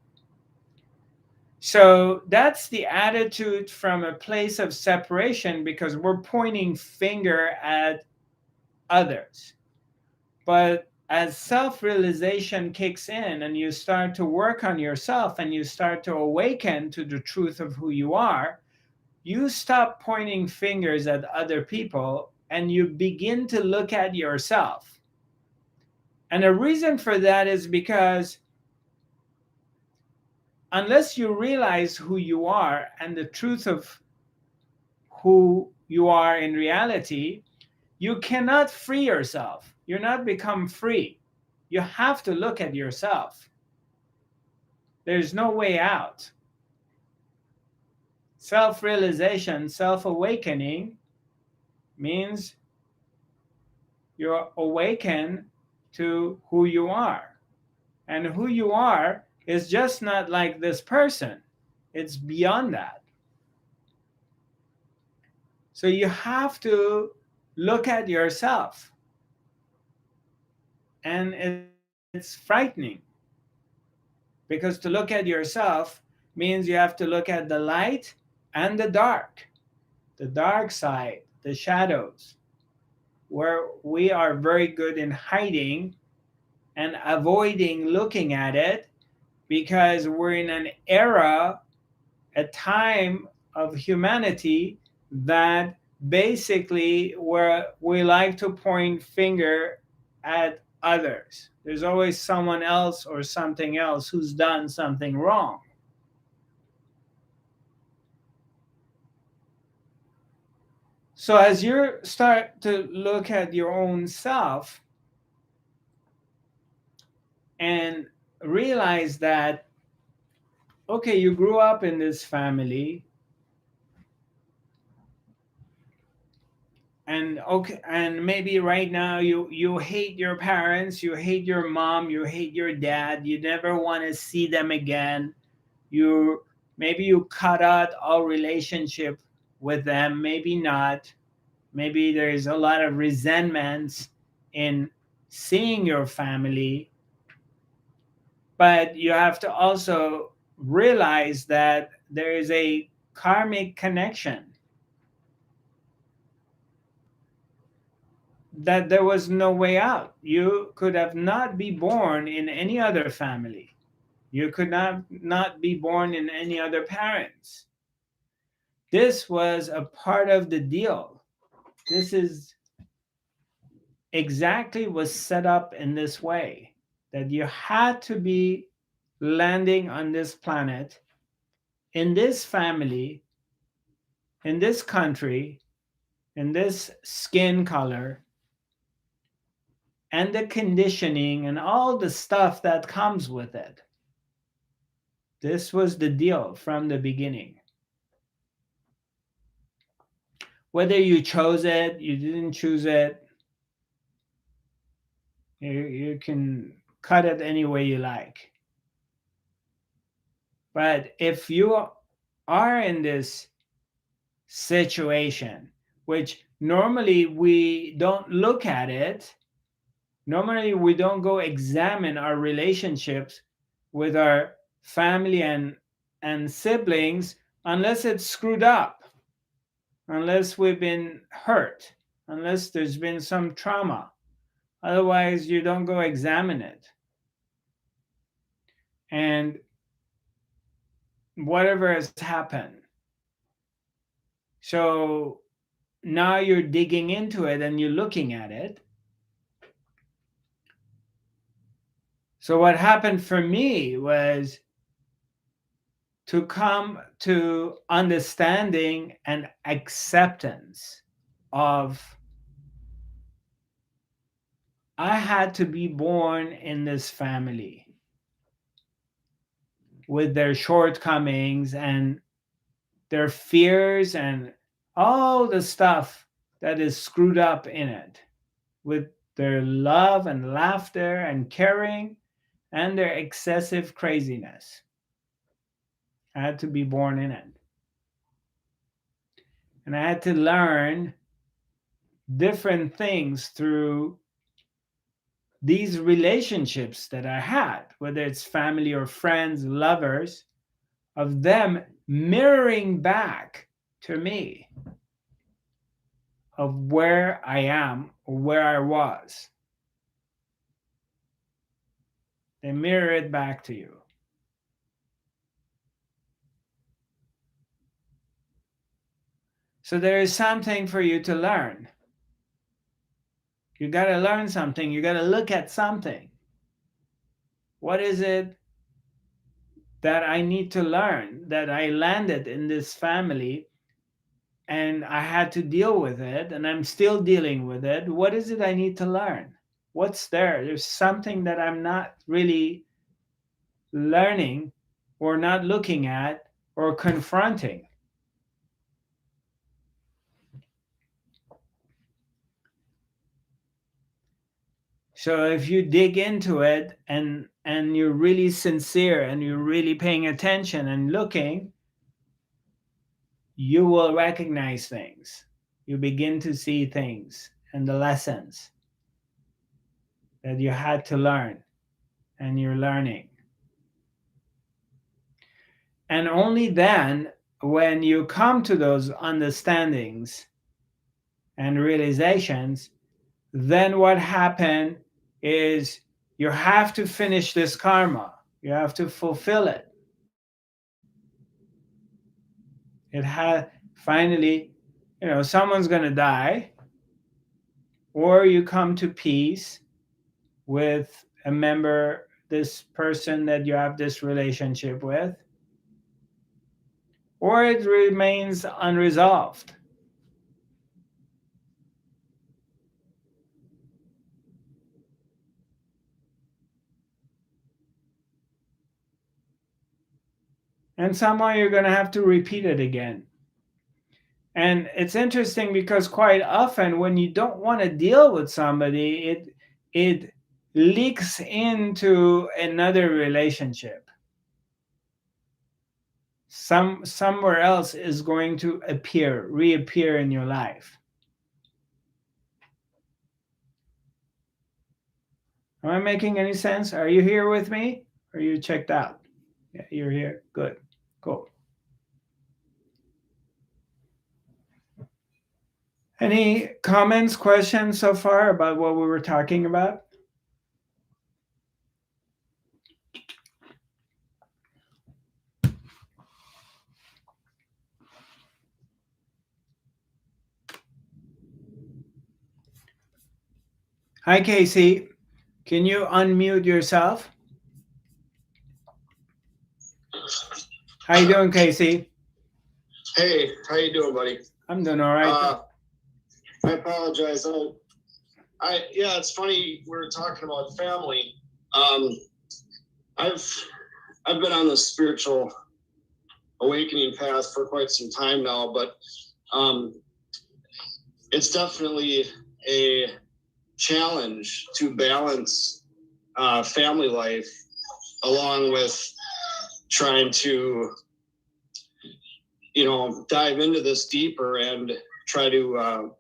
So that's the attitude from a place of separation, because we're pointing finger at others. But as self-realization kicks in and you start to work on yourself and you start to awaken to the truth of who you are, you stop pointing fingers at other people and you begin to look at yourself. And the reason for that is because unless you realize who you are and the truth of who you are in reality, you cannot free yourself. You're not become free. You have to look at yourself. There's no way out. Self-realization, self-awakening means you're awakened to who you are. And who you are is just not like this person. It's beyond that. So you have to look at yourself. And it's frightening, because to look at yourself means you have to look at the light and the dark side, the shadows, where we are very good in hiding and avoiding looking at it, because we're in an era, a time of humanity that basically where we like to point finger at others. There's always someone else or something else who's done something wrong. So as you start to look at your own self and realize that, okay, you grew up in this family, and okay, and maybe right now you hate your parents, you hate your mom, you hate your dad, you never want to see them again. You maybe you cut out all relationship with them, maybe not. Maybe there's a lot of resentments in seeing your family, but you have to also realize that there is a karmic connection, that there was no way out. You could have not be born in any other family. You could not be born in any other parents. This was a part of the deal. This is exactly was set up in this way, that you had to be landing on this planet, in this family, in this country, in this skin color, and the conditioning and all the stuff that comes with it. This was the deal from the beginning. Whether you chose it, you didn't choose it, you can cut it any way you like. But if you are in this situation, which normally we don't look at it, normally we don't go examine our relationships with our family and siblings, unless it's screwed up, unless we've been hurt, unless there's been some trauma. Otherwise, you don't go examine it. And whatever has happened. So now you're digging into it and you're looking at it. So what happened for me was to come to understanding and acceptance of I had to be born in this family with their shortcomings and their fears and all the stuff that is screwed up in it, with their love and laughter and caring and their excessive craziness. I had to be born in it. And I had to learn different things through these relationships that I had, whether it's family or friends, lovers, of them mirroring back to me of where I am or where I was. They mirror it back to you. So there is something for you to learn. You got to learn something. You got to look at something. What is it that I need to learn, that I landed in this family and I had to deal with it and I'm still dealing with it? What is it I need to learn? What's there? There's something that I'm not really learning or not looking at or confronting. So if you dig into it and you're really sincere and you're really paying attention and looking, you will recognize things. You begin to see things and the lessons that you had to learn and you're learning. And only then, when you come to those understandings and realizations, then what happened is you have to finish this karma. You have to fulfill it. It had finally, someone's going to die, or you come to peace with a member, this person that you have this relationship with, or it remains unresolved. And somehow you're going to have to repeat it again. And it's interesting because quite often when you don't want to deal with somebody, it leaks into another relationship. Somewhere else is going to reappear in your life. Am I making any sense? Are you here with me? Or are you checked out? Yeah, you're here. Good. Cool. Any comments, questions so far about what we were talking about? Hi, Casey. Can you unmute yourself? How you doing, Casey? Hey, how you doing, buddy? I'm doing all right. I apologize. Yeah, it's funny we're talking about family. I've been on the spiritual awakening path for quite some time now, but it's definitely a challenge to balance family life along with trying to dive into this deeper and try to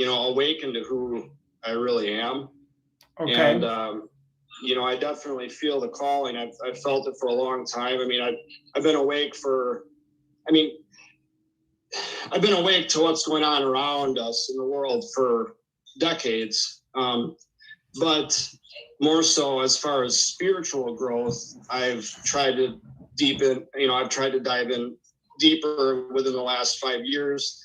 awaken to who I really am. Okay. And I definitely feel the calling. I've felt it for a long time. I mean, I've been awake for I mean, I've been awake to what's going on around us in the world for decades. But more so as far as spiritual growth, I've tried to dive in deeper within the last 5 years.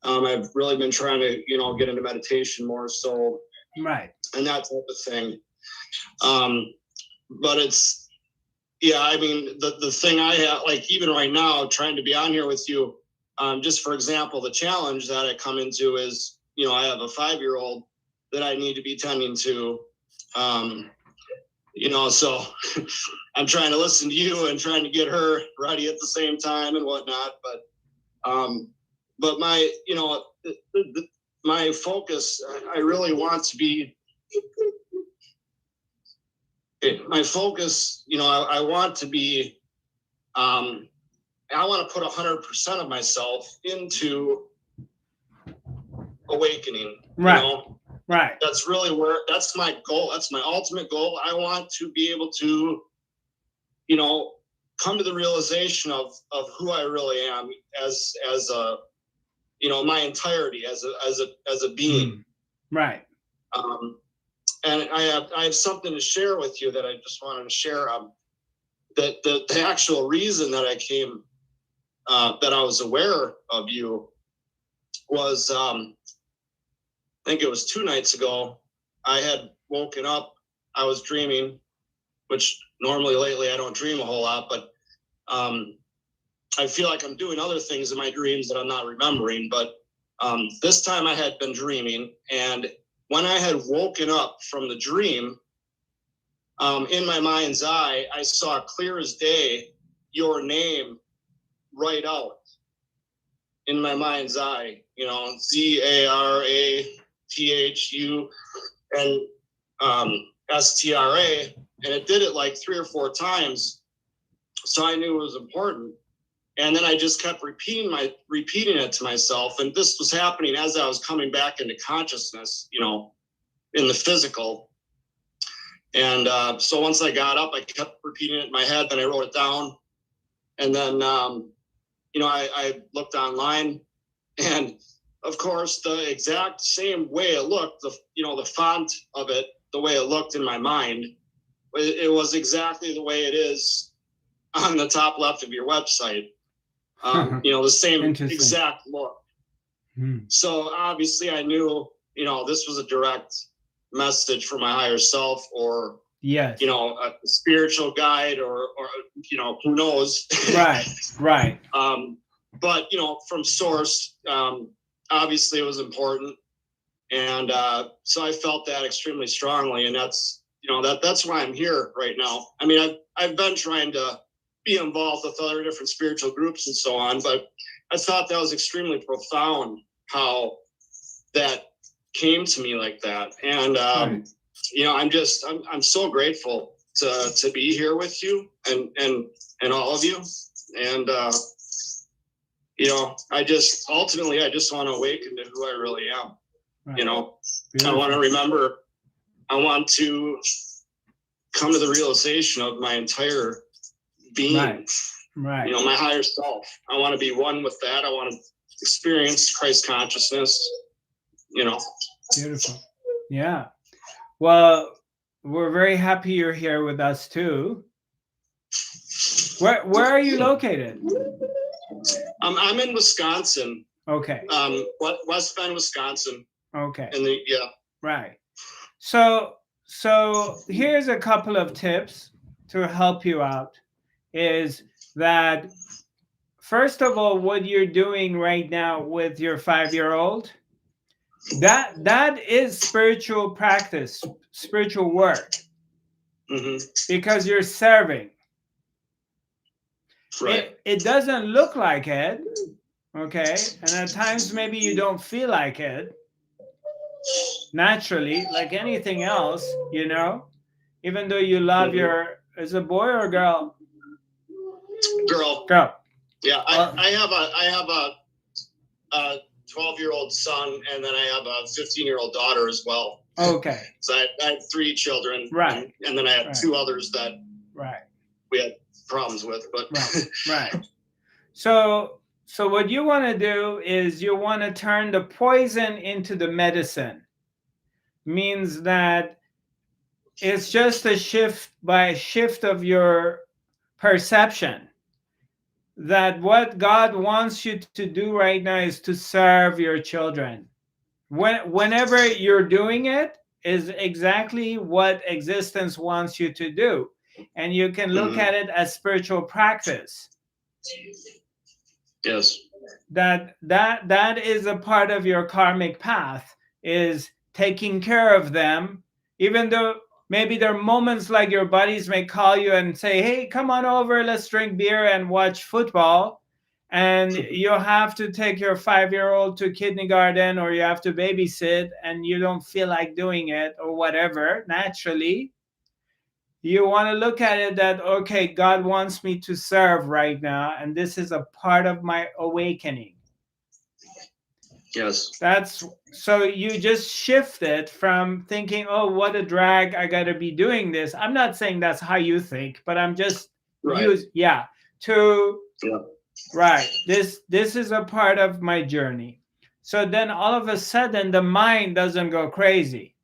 I've really been trying to, get into meditation more so, Right. and that type of thing. But it's, I mean, the thing I have, like even right now, trying to be on here with you, just for example, the challenge that I come into is, I have a 5-year-old that I need to be tending to, so I'm trying to listen to you and trying to get her ready at the same time and whatnot. But my, my focus, I really want to be, my focus, I want to be, I want to put 100% of myself into awakening. Right. Right. That's really that's my goal. That's my ultimate goal. I want to be able to, come to the realization of who I really am as a, my entirety as a being. Right. And I have something to share with you that I just wanted to share. That the actual reason that I came, that I was aware of you was, I think it was 2 nights ago. I had woken up. I was dreaming, which normally lately I don't dream a whole lot, but I feel like I'm doing other things in my dreams that I'm not remembering. But this time I had been dreaming, and when I had woken up from the dream, in my mind's eye, I saw clear as day your name right out in my mind's eye, ZARATHU and STRA, and it did it like 3 or 4 times. So I knew it was important. And then I just kept repeating it to myself. And this was happening as I was coming back into consciousness, in the physical. And so once I got up, I kept repeating it in my head. Then I wrote it down. And then, I looked online, and of course, the exact same way it looked, the font of it, the way it looked in my mind, it was exactly the way it is on the top left of your website. The same exact look. So obviously I knew, this was a direct message from my higher self, or, yes, a spiritual guide, or who knows? Right. But, from source, obviously it was important. And so I felt that extremely strongly. And that's, that's why I'm here right now. I mean, I've been trying to be involved with other different spiritual groups and so on, but I thought that was extremely profound how that came to me like that. And, I'm so grateful to be here with you and all of you. And, I just want to awaken to who I really am. Right. Beautiful. I want to come to the realization of my entire being. Right. My higher self. I want to be one with that. I want to experience Christ consciousness, Beautiful. Yeah. Well, we're very happy you're here with us too. Where are you located? I'm in Wisconsin. Okay. West Bend, Wisconsin. Okay. Right. So here's a couple of tips to help you out. Is that, first of all, what you're doing right now with your 5-year-old, that is spiritual practice, spiritual work, because you're serving. Right. It doesn't look like it, okay? And at times maybe you don't feel like it. Naturally, like anything else, even though you love your, is it a boy or a girl? Girl. Yeah, I have a 12-year-old son, and then I have a 15-year-old daughter as well. Okay. So I had 3 children. Right. And then I had 2 others that we had problems with. But right. So what you want to do is you want to turn the poison into the medicine. Means that it's just a shift of your perception, that what God wants you to do right now is to serve your children. Whenever you're doing it is exactly what existence wants you to do. And you can look at it as spiritual practice. Yes. That is a part of your karmic path, is taking care of them, even though maybe there are moments like your buddies may call you and say, hey, come on over, let's drink beer and watch football, and you have to take your 5-year-old to kindergarten, or you have to babysit and you don't feel like doing it or whatever. Naturally, you want to look at it that, okay, God wants me to serve right now, and this is a part of my awakening. Yes. That's so you just shift it from thinking, oh, what a drag, I gotta be doing this. I'm not saying that's how you think, but I'm just Right. right. This is a part of my journey. So then all of a sudden the mind doesn't go crazy.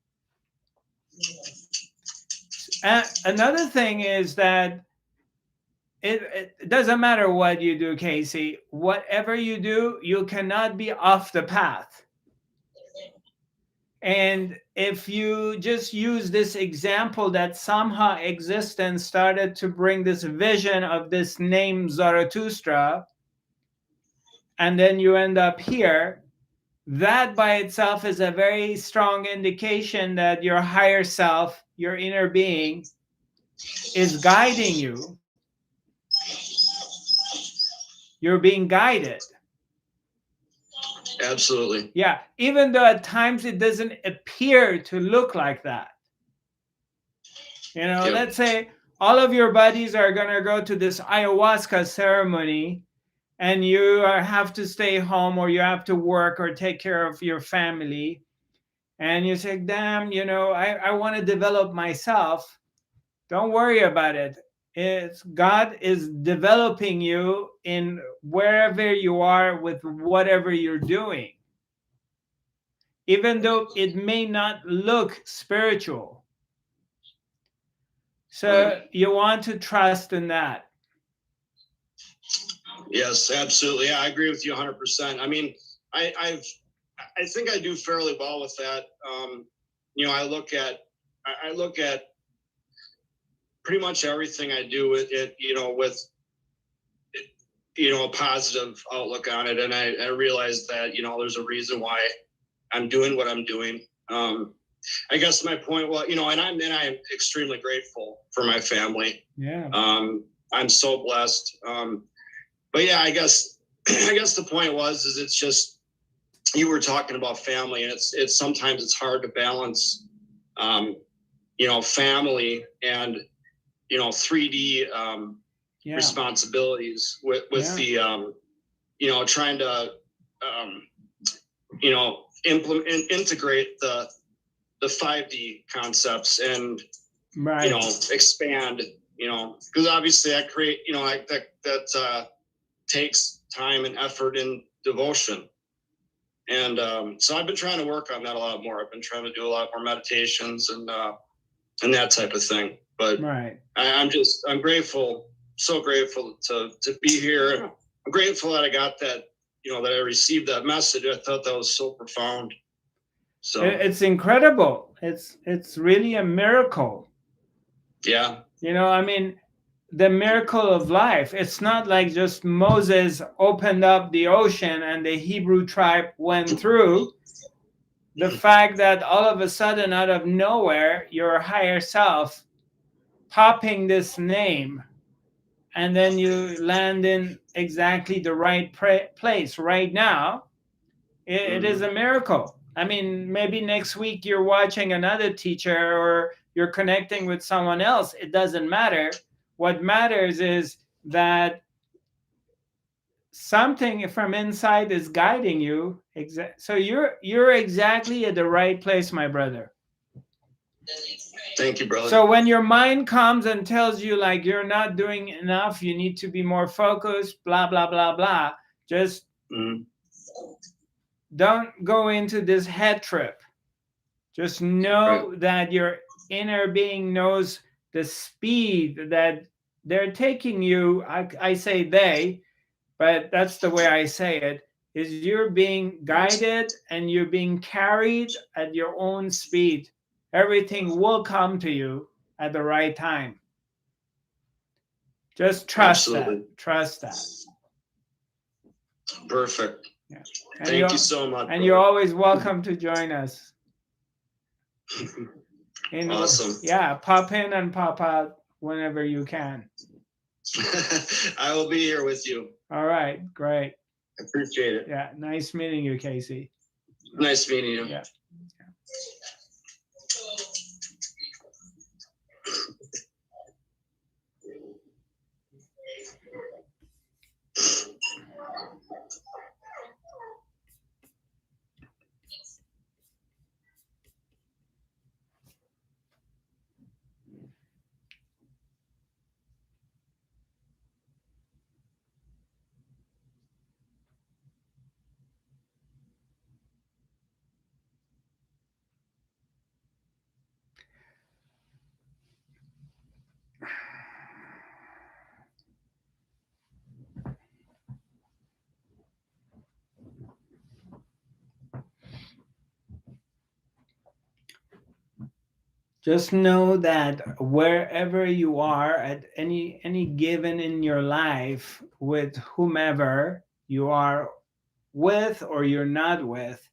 And another thing is that it doesn't matter what you do, Casey. Whatever you do, you cannot be off the path. And if you just use this example that somehow existence started to bring this vision of this name Zarathustra, and then you end up here, that by itself is a very strong indication that your higher self, your inner being, is guiding you. You're being guided. Absolutely. Yeah, even though at times it doesn't appear to look like that. You know, Yep. let's say all of your buddies are going to go to this ayahuasca ceremony, and you have to stay home, or you have to work or take care of your family. And you say, damn, you know, I want to develop myself. Don't worry about it. It's God is developing you in wherever you are with whatever you're doing. Even though it may not look spiritual. So you want to trust in that. Yes, absolutely. Yeah, I agree with you 100%. I mean, I think I do fairly well with that. You know, I look at pretty much everything I do with it, you know, with, you know, a positive outlook on it. And I realize that, you know, there's a reason why I'm doing what I'm doing. I guess my point was, you know, and I'm extremely grateful for my family. Yeah. I'm so blessed. But yeah, I guess the point is it's just, you were talking about family, and it's sometimes it's hard to balance, you know, family and, you know, 3D responsibilities with the, you know, trying to, you know, integrate the 5D concepts and, you know, expand, you know, because obviously I create, you know, like that takes time and effort and devotion. And so I've been trying to work on that a lot more. I've been trying to do a lot more meditations and that type of thing. But I'm grateful, so grateful to be here. I'm grateful that I got that, you know, that I received that message. I thought that was so profound. So it's incredible. It's really a miracle. Yeah. You know, I mean, the miracle of life. It's not like just Moses opened up the ocean and the Hebrew tribe went through. The fact that all of a sudden, out of nowhere, your higher self popping this name, and then you land in exactly the right place right now, it is a miracle. I mean, maybe next week you're watching another teacher or you're connecting with someone else. It doesn't matter. What matters is that something from inside is guiding you. So you're exactly at the right place, my brother. Thank you, brother. So when your mind comes and tells you like you're not doing enough, you need to be more focused, blah, blah, blah, blah, just don't go into this head trip. Just know that your inner being knows the speed that they're taking you. I say they, but that's the way I say it, is you're being guided and you're being carried at your own speed. Everything will come to you at the right time. Just trust that. Trust that. Perfect. Yeah. Thank you so much. And brother. you're always welcome to join us. Awesome. Yeah, pop in and pop out whenever you can. I will be here with you. All right, great. Appreciate it. Yeah, nice meeting you, Casey. Nice meeting you. Yeah. Just know that wherever you are at any given in your life, with whomever you are with or you're not with,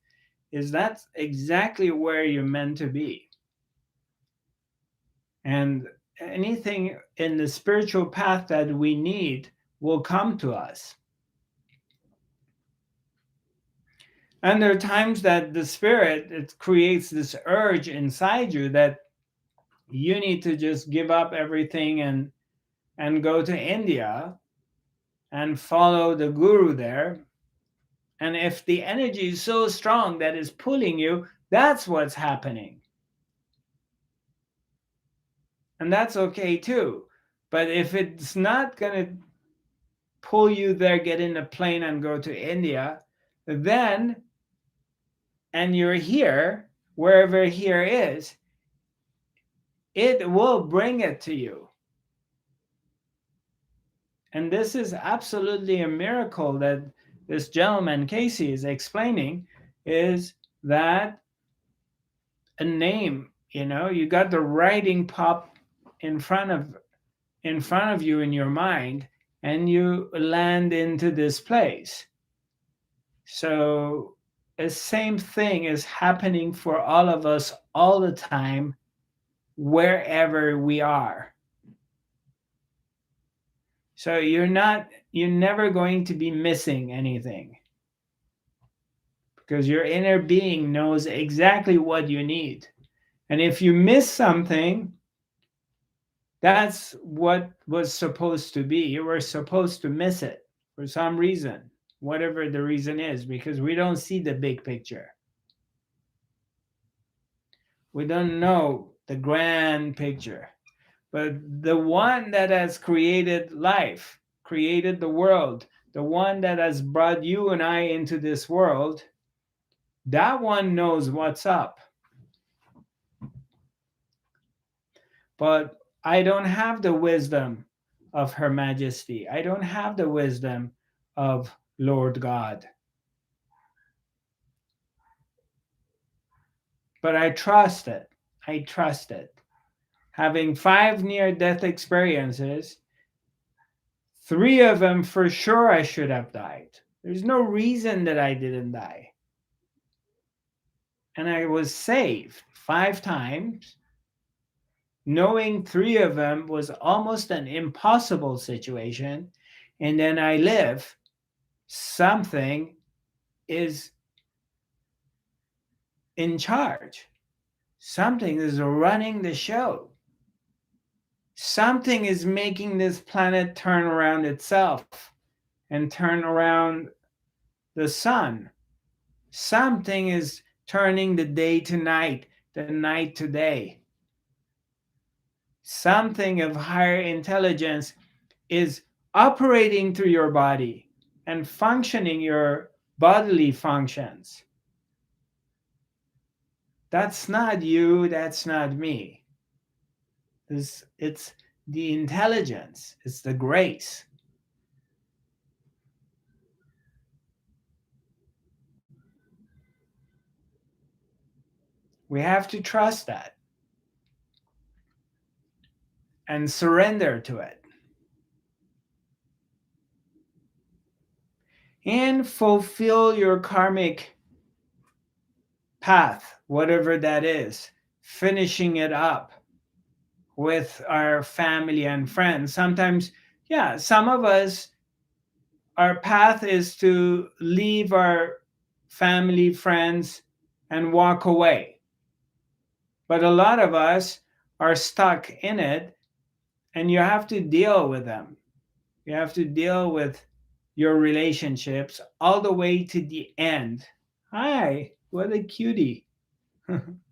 is that's exactly where you're meant to be. And anything in the spiritual path that we need will come to us. And there are times that the spirit, it creates this urge inside you that you need to just give up everything and go to India and follow the guru there. And if the energy is so strong that is pulling you, that's what's happening. And that's okay too. But if it's not going to pull you there, get in a plane and go to India, then, and you're here, wherever here is, it will bring it to you. And this is absolutely a miracle that this gentleman, Casey, is explaining, is that a name, you got the writing pop in front of you in your mind, and you land into this place. So the same thing is happening for all of us all the time, wherever we are. So you're never going to be missing anything, because your inner being knows exactly what you need. And if you miss something, that's what was supposed to be. You were supposed to miss it for some reason, whatever the reason is, because we don't see the big picture. We don't know the grand picture. But the one that has created life, created the world, the one that has brought you and I into this world, that one knows what's up. But I don't have the wisdom of Her Majesty. I don't have the wisdom of Lord God. But I trust it. I trust it. Having 5 near-death experiences, 3 of them for sure I should have died. There's no reason that I didn't die. And I was saved 5 times, knowing 3 of them was almost an impossible situation. And then I live. Something is in charge. Something is running the show. Something is making this planet turn around itself and turn around the sun. Something is turning the day to night, the night to day. something of higher intelligence is operating through your body and functioning your bodily functions. That's not you, that's not me. It's the intelligence, it's the grace. We have to trust that and surrender to it. And fulfill your karmic path, whatever that is, finishing it up with our family and friends. Sometimes, yeah, some of us, our path is to leave our family, friends, and walk away. But a lot of us are stuck in it, and you have to deal with them. You have to deal with your relationships all the way to the end. Hi, what a cutie.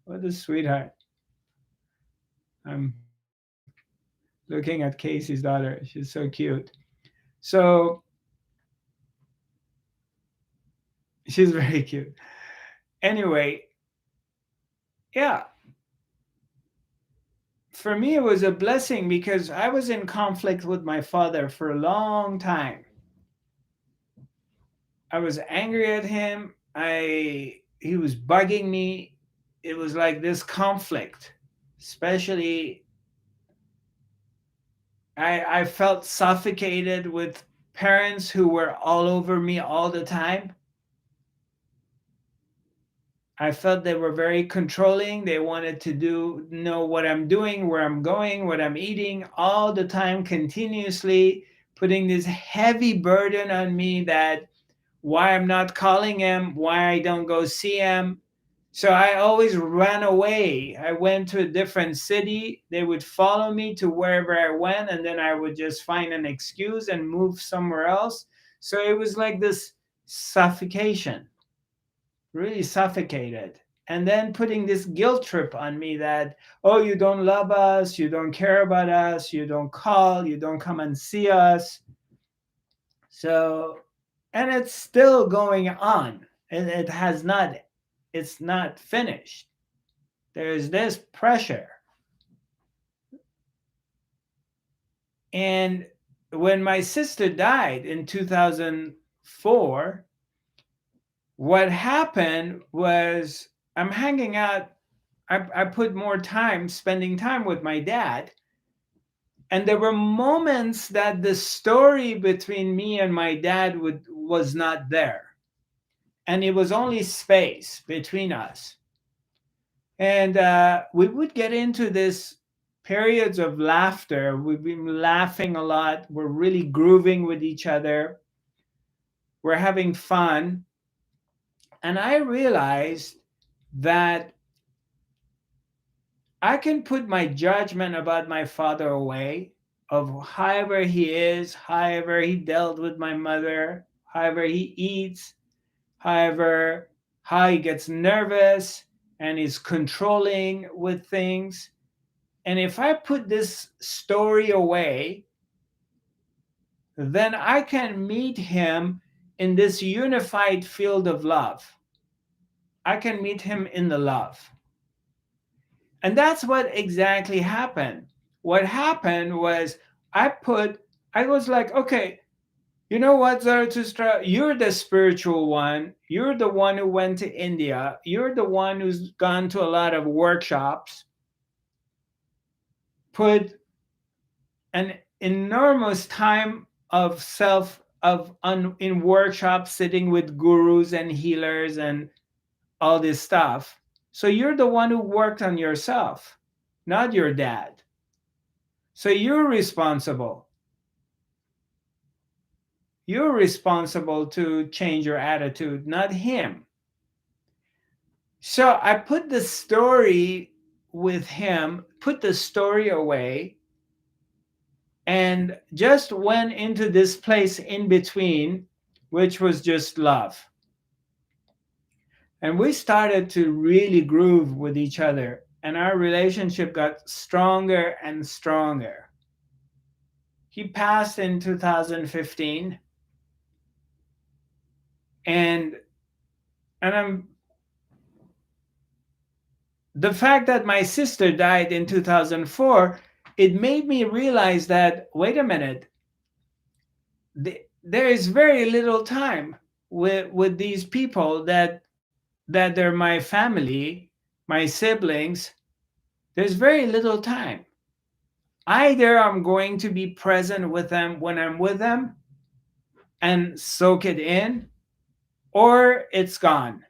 What a sweetheart. I'm looking at Casey's daughter. She's so cute. So she's very cute. Anyway, yeah, for me, it was a blessing because I was in conflict with my father for a long time. I was angry at him. He was bugging me. It was like this conflict, especially I felt suffocated with parents who were all over me all the time. I felt they were very controlling. They wanted to know what I'm doing, where I'm going, what I'm eating all the time, continuously putting this heavy burden on me that why I'm not calling him, why I don't go see him. So I always ran away. I went to a different city. They would follow me to wherever I went, and then I would just find an excuse and move somewhere else. So it was like this suffocation, really suffocated. And then putting this guilt trip on me that, oh, you don't love us, you don't care about us, you don't call, you don't come and see us. So, and it's still going on. It has not, it's not finished. There's this pressure. And when my sister died in 2004, what happened was I'm hanging out. I put more time spending time with my dad. And there were moments that the story between me and my dad was not there. And it was only space between us. And we would get into this periods of laughter. We've been laughing a lot. We're really grooving with each other. We're having fun. And I realized that I can put my judgment about my father away, of however he is, however he dealt with my mother, however he eats, however how he gets nervous and is controlling with things. And if I put this story away, then I can meet him in this unified field of love. I can meet him in the love. And that's what exactly happened. What happened was I was like, okay, you know what, Zarathustra, you're the spiritual one. You're the one who went to India. You're the one who's gone to a lot of workshops, put an enormous time of in workshops, sitting with gurus and healers and all this stuff. So you're the one who worked on yourself, not your dad. So you're responsible. You're responsible to change your attitude, not him. So I put the story with him, put the story away, and just went into this place in between, which was just love. And we started to really groove with each other. and our relationship got stronger and stronger. He passed in 2015, and I'm the fact that my sister died in 2004, it made me realize that, wait a minute, there is very little time with these people that they're my family, my siblings. There's very little time. Either I'm going to be present with them when I'm with them and soak it in, or it's gone.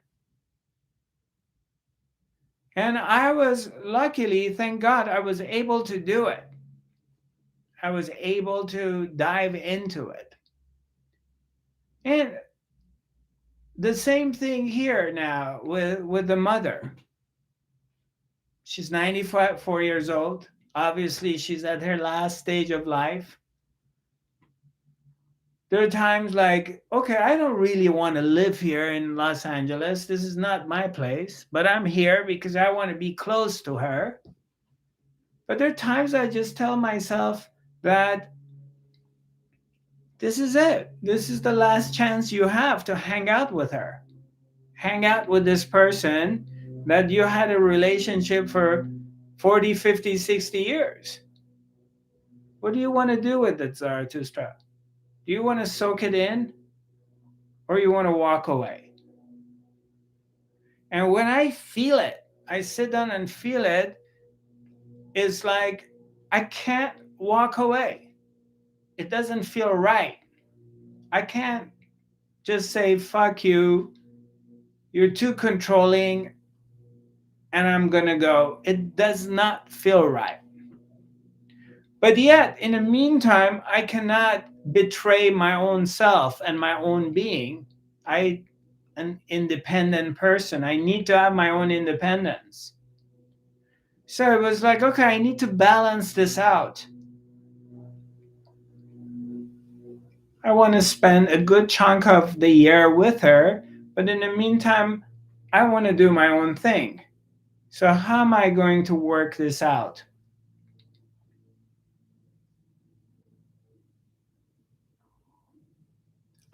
And I was luckily, thank God, I was able to do it. I was able to dive into it. And the same thing here now with the mother. She's 94 years old. Obviously, she's at her last stage of life. There are times like, okay, I don't really want to live here in Los Angeles. This is not my place, but I'm here because I want to be close to her. But there are times I just tell myself that this is it. This is the last chance you have to hang out with her. Hang out with this person that you had a relationship for 40, 50, 60 years. What do you want to do with it, Zarathustra? Do you want to soak it in, or you want to walk away? And when I feel it, I sit down and feel it, it's like I can't walk away. It doesn't feel right. I can't just say, fuck you, you're too controlling, and I'm going to go. It does not feel right. But yet, in the meantime, I cannot betray my own self and my own being. I'm an independent person. I need to have my own independence. So it was like, okay, I need to balance this out. I want to spend a good chunk of the year with her, but in the meantime, I want to do my own thing. So how am I going to work this out?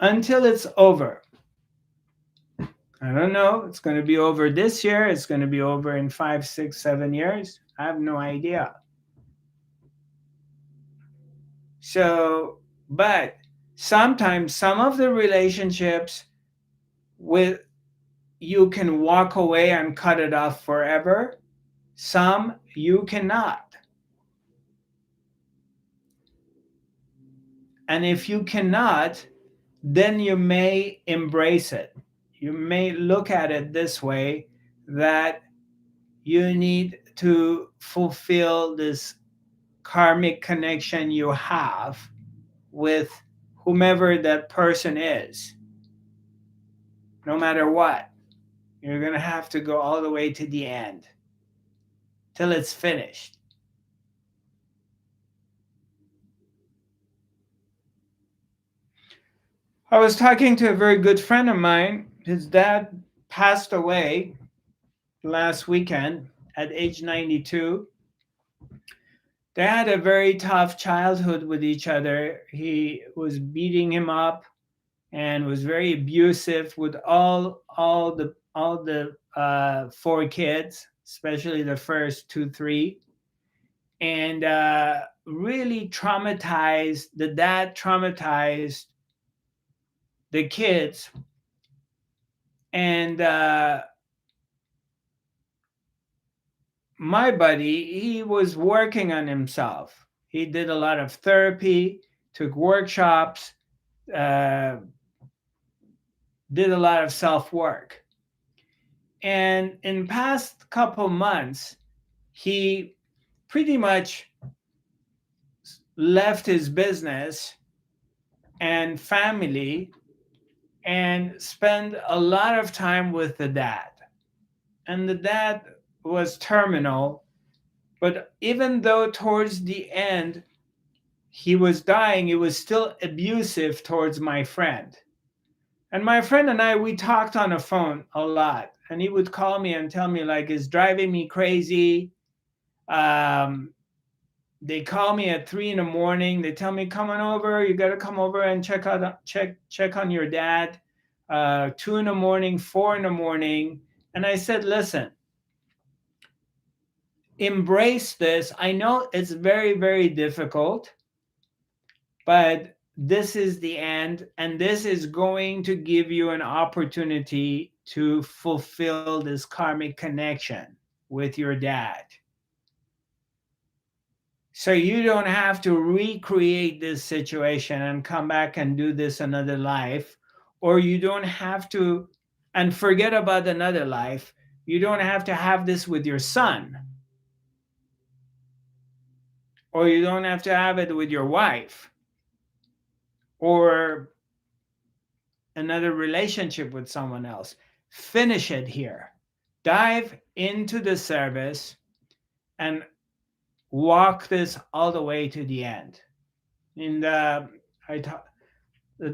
Until it's over. I don't know. It's going to be over this year. It's going to be over in 5, 6, 7 years. I have no idea. So, but sometimes some of the relationships with you can walk away and cut it off forever. Some you cannot. And if you cannot, then you may embrace it. You may look at it this way, that you need to fulfill this karmic connection you have with whomever that person is. No matter what, you're going to have to go all the way to the end till it's finished. I was talking to a very good friend of mine. His dad passed away last weekend at age 92. They had a very tough childhood with each other. He was beating him up and was very abusive with all the 4 kids, especially the first 2, 3, and really traumatized. The dad traumatized the kids, and my buddy, he was working on himself. He did a lot of therapy, took workshops, did a lot of self-work. And in past couple months, he pretty much left his business and family and spent a lot of time with the dad. And the dad was terminal, but even though towards the end he was dying, he was still abusive towards my friend. And my friend and I, we talked on the phone a lot. And he would call me and tell me, like, it's driving me crazy. They call me at 3 in the morning. They tell me, come on over. You got to come over and check on your dad. 2 in the morning, 4 in the morning. And I said, listen, embrace this. I know it's very, very difficult, but this is the end. And this is going to give you an opportunity to fulfill this karmic connection with your dad. So you don't have to recreate this situation and come back and do this another life, or you don't have to, and forget about another life. You don't have to have this with your son, or you don't have to have it with your wife, or another relationship with someone else. Finish it here. Dive into the service and walk this all the way to the end. And the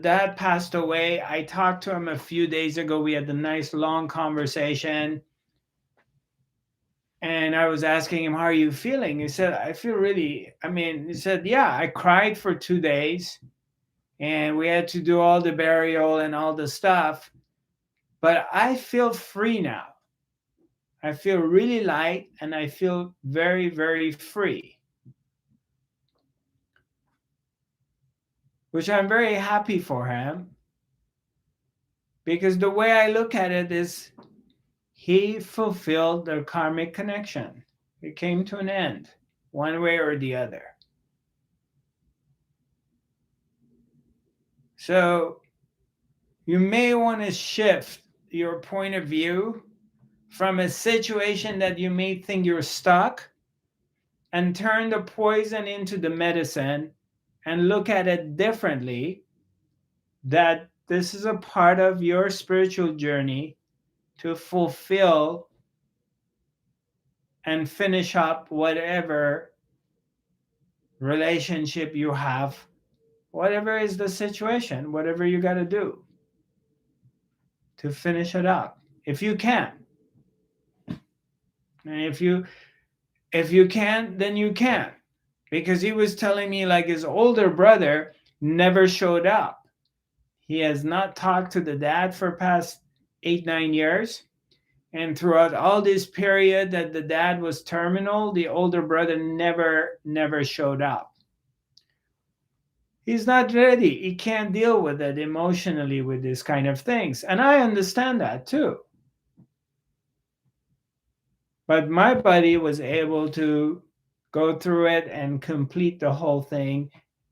dad passed away. I talked to him a few days ago. We had a nice long conversation. And I was asking him, how are you feeling? He said, I feel really, he said, yeah, I cried for 2 days and we had to do all the burial and all the stuff. But I feel free now. I feel really light and I feel very, very free. Which I'm very happy for him. Because the way I look at it is, he fulfilled the karmic connection. It came to an end, one way or the other. So you may want to shift your point of view from a situation that you may think you're stuck and turn the poison into the medicine and look at it differently, that this is a part of your spiritual journey to fulfill and finish up whatever relationship you have, whatever is the situation, whatever you got to do to finish it up, if you can. And if you can't, then you can't. Because he was telling me, like, his older brother never showed up. He has not talked to the dad for past 8-9 years. And throughout all this period that the dad was terminal, the older brother never showed up. He's not ready. He can't deal with it emotionally with this kind of things. And I understand that too. But my buddy was able to go through it and complete the whole thing,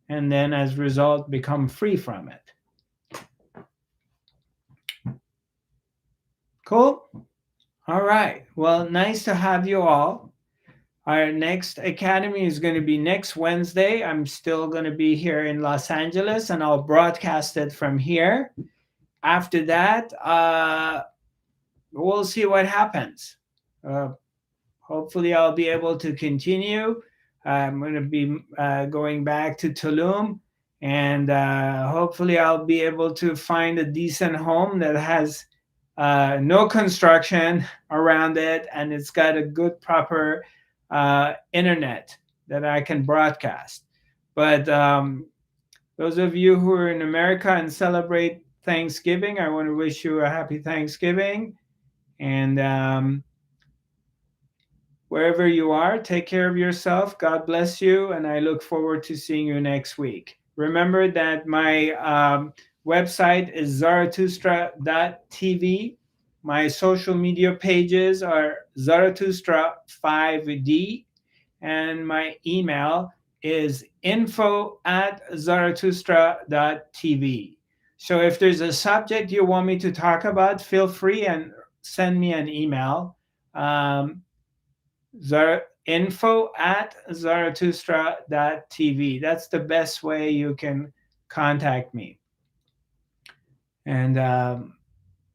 and then as a result become free from it. Cool? All right. Well, nice to have you all. Our next academy is going to be next Wednesday. I'm still going to be here in Los Angeles, and I'll broadcast it from here. After that, we'll see what happens. Hopefully, I'll be able to continue. I'm going to be going back to Tulum, and hopefully, I'll be able to find a decent home that has no construction around it, and it's got a good, proper internet that I can broadcast. But those of you who are in America and celebrate Thanksgiving, I want to wish you a happy Thanksgiving. And wherever you are, take care of yourself. God bless you, and I look forward to seeing you next week. Remember that my website is Zarathustra.tv. My social media pages are Zarathustra5D, and my email is info@Zarathustra.tv. So if there's a subject you want me to talk about, feel free and send me an email. Info@Zarathustra.tv. That's the best way you can contact me. And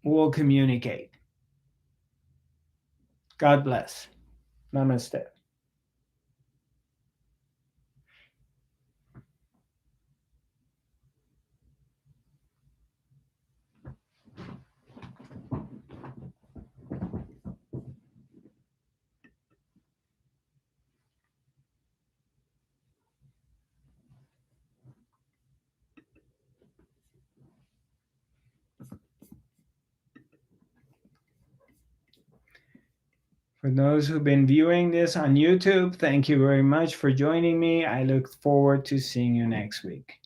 we'll communicate. God bless. Namaste. For those who've been viewing this on YouTube, thank you very much for joining me. I look forward to seeing you next week.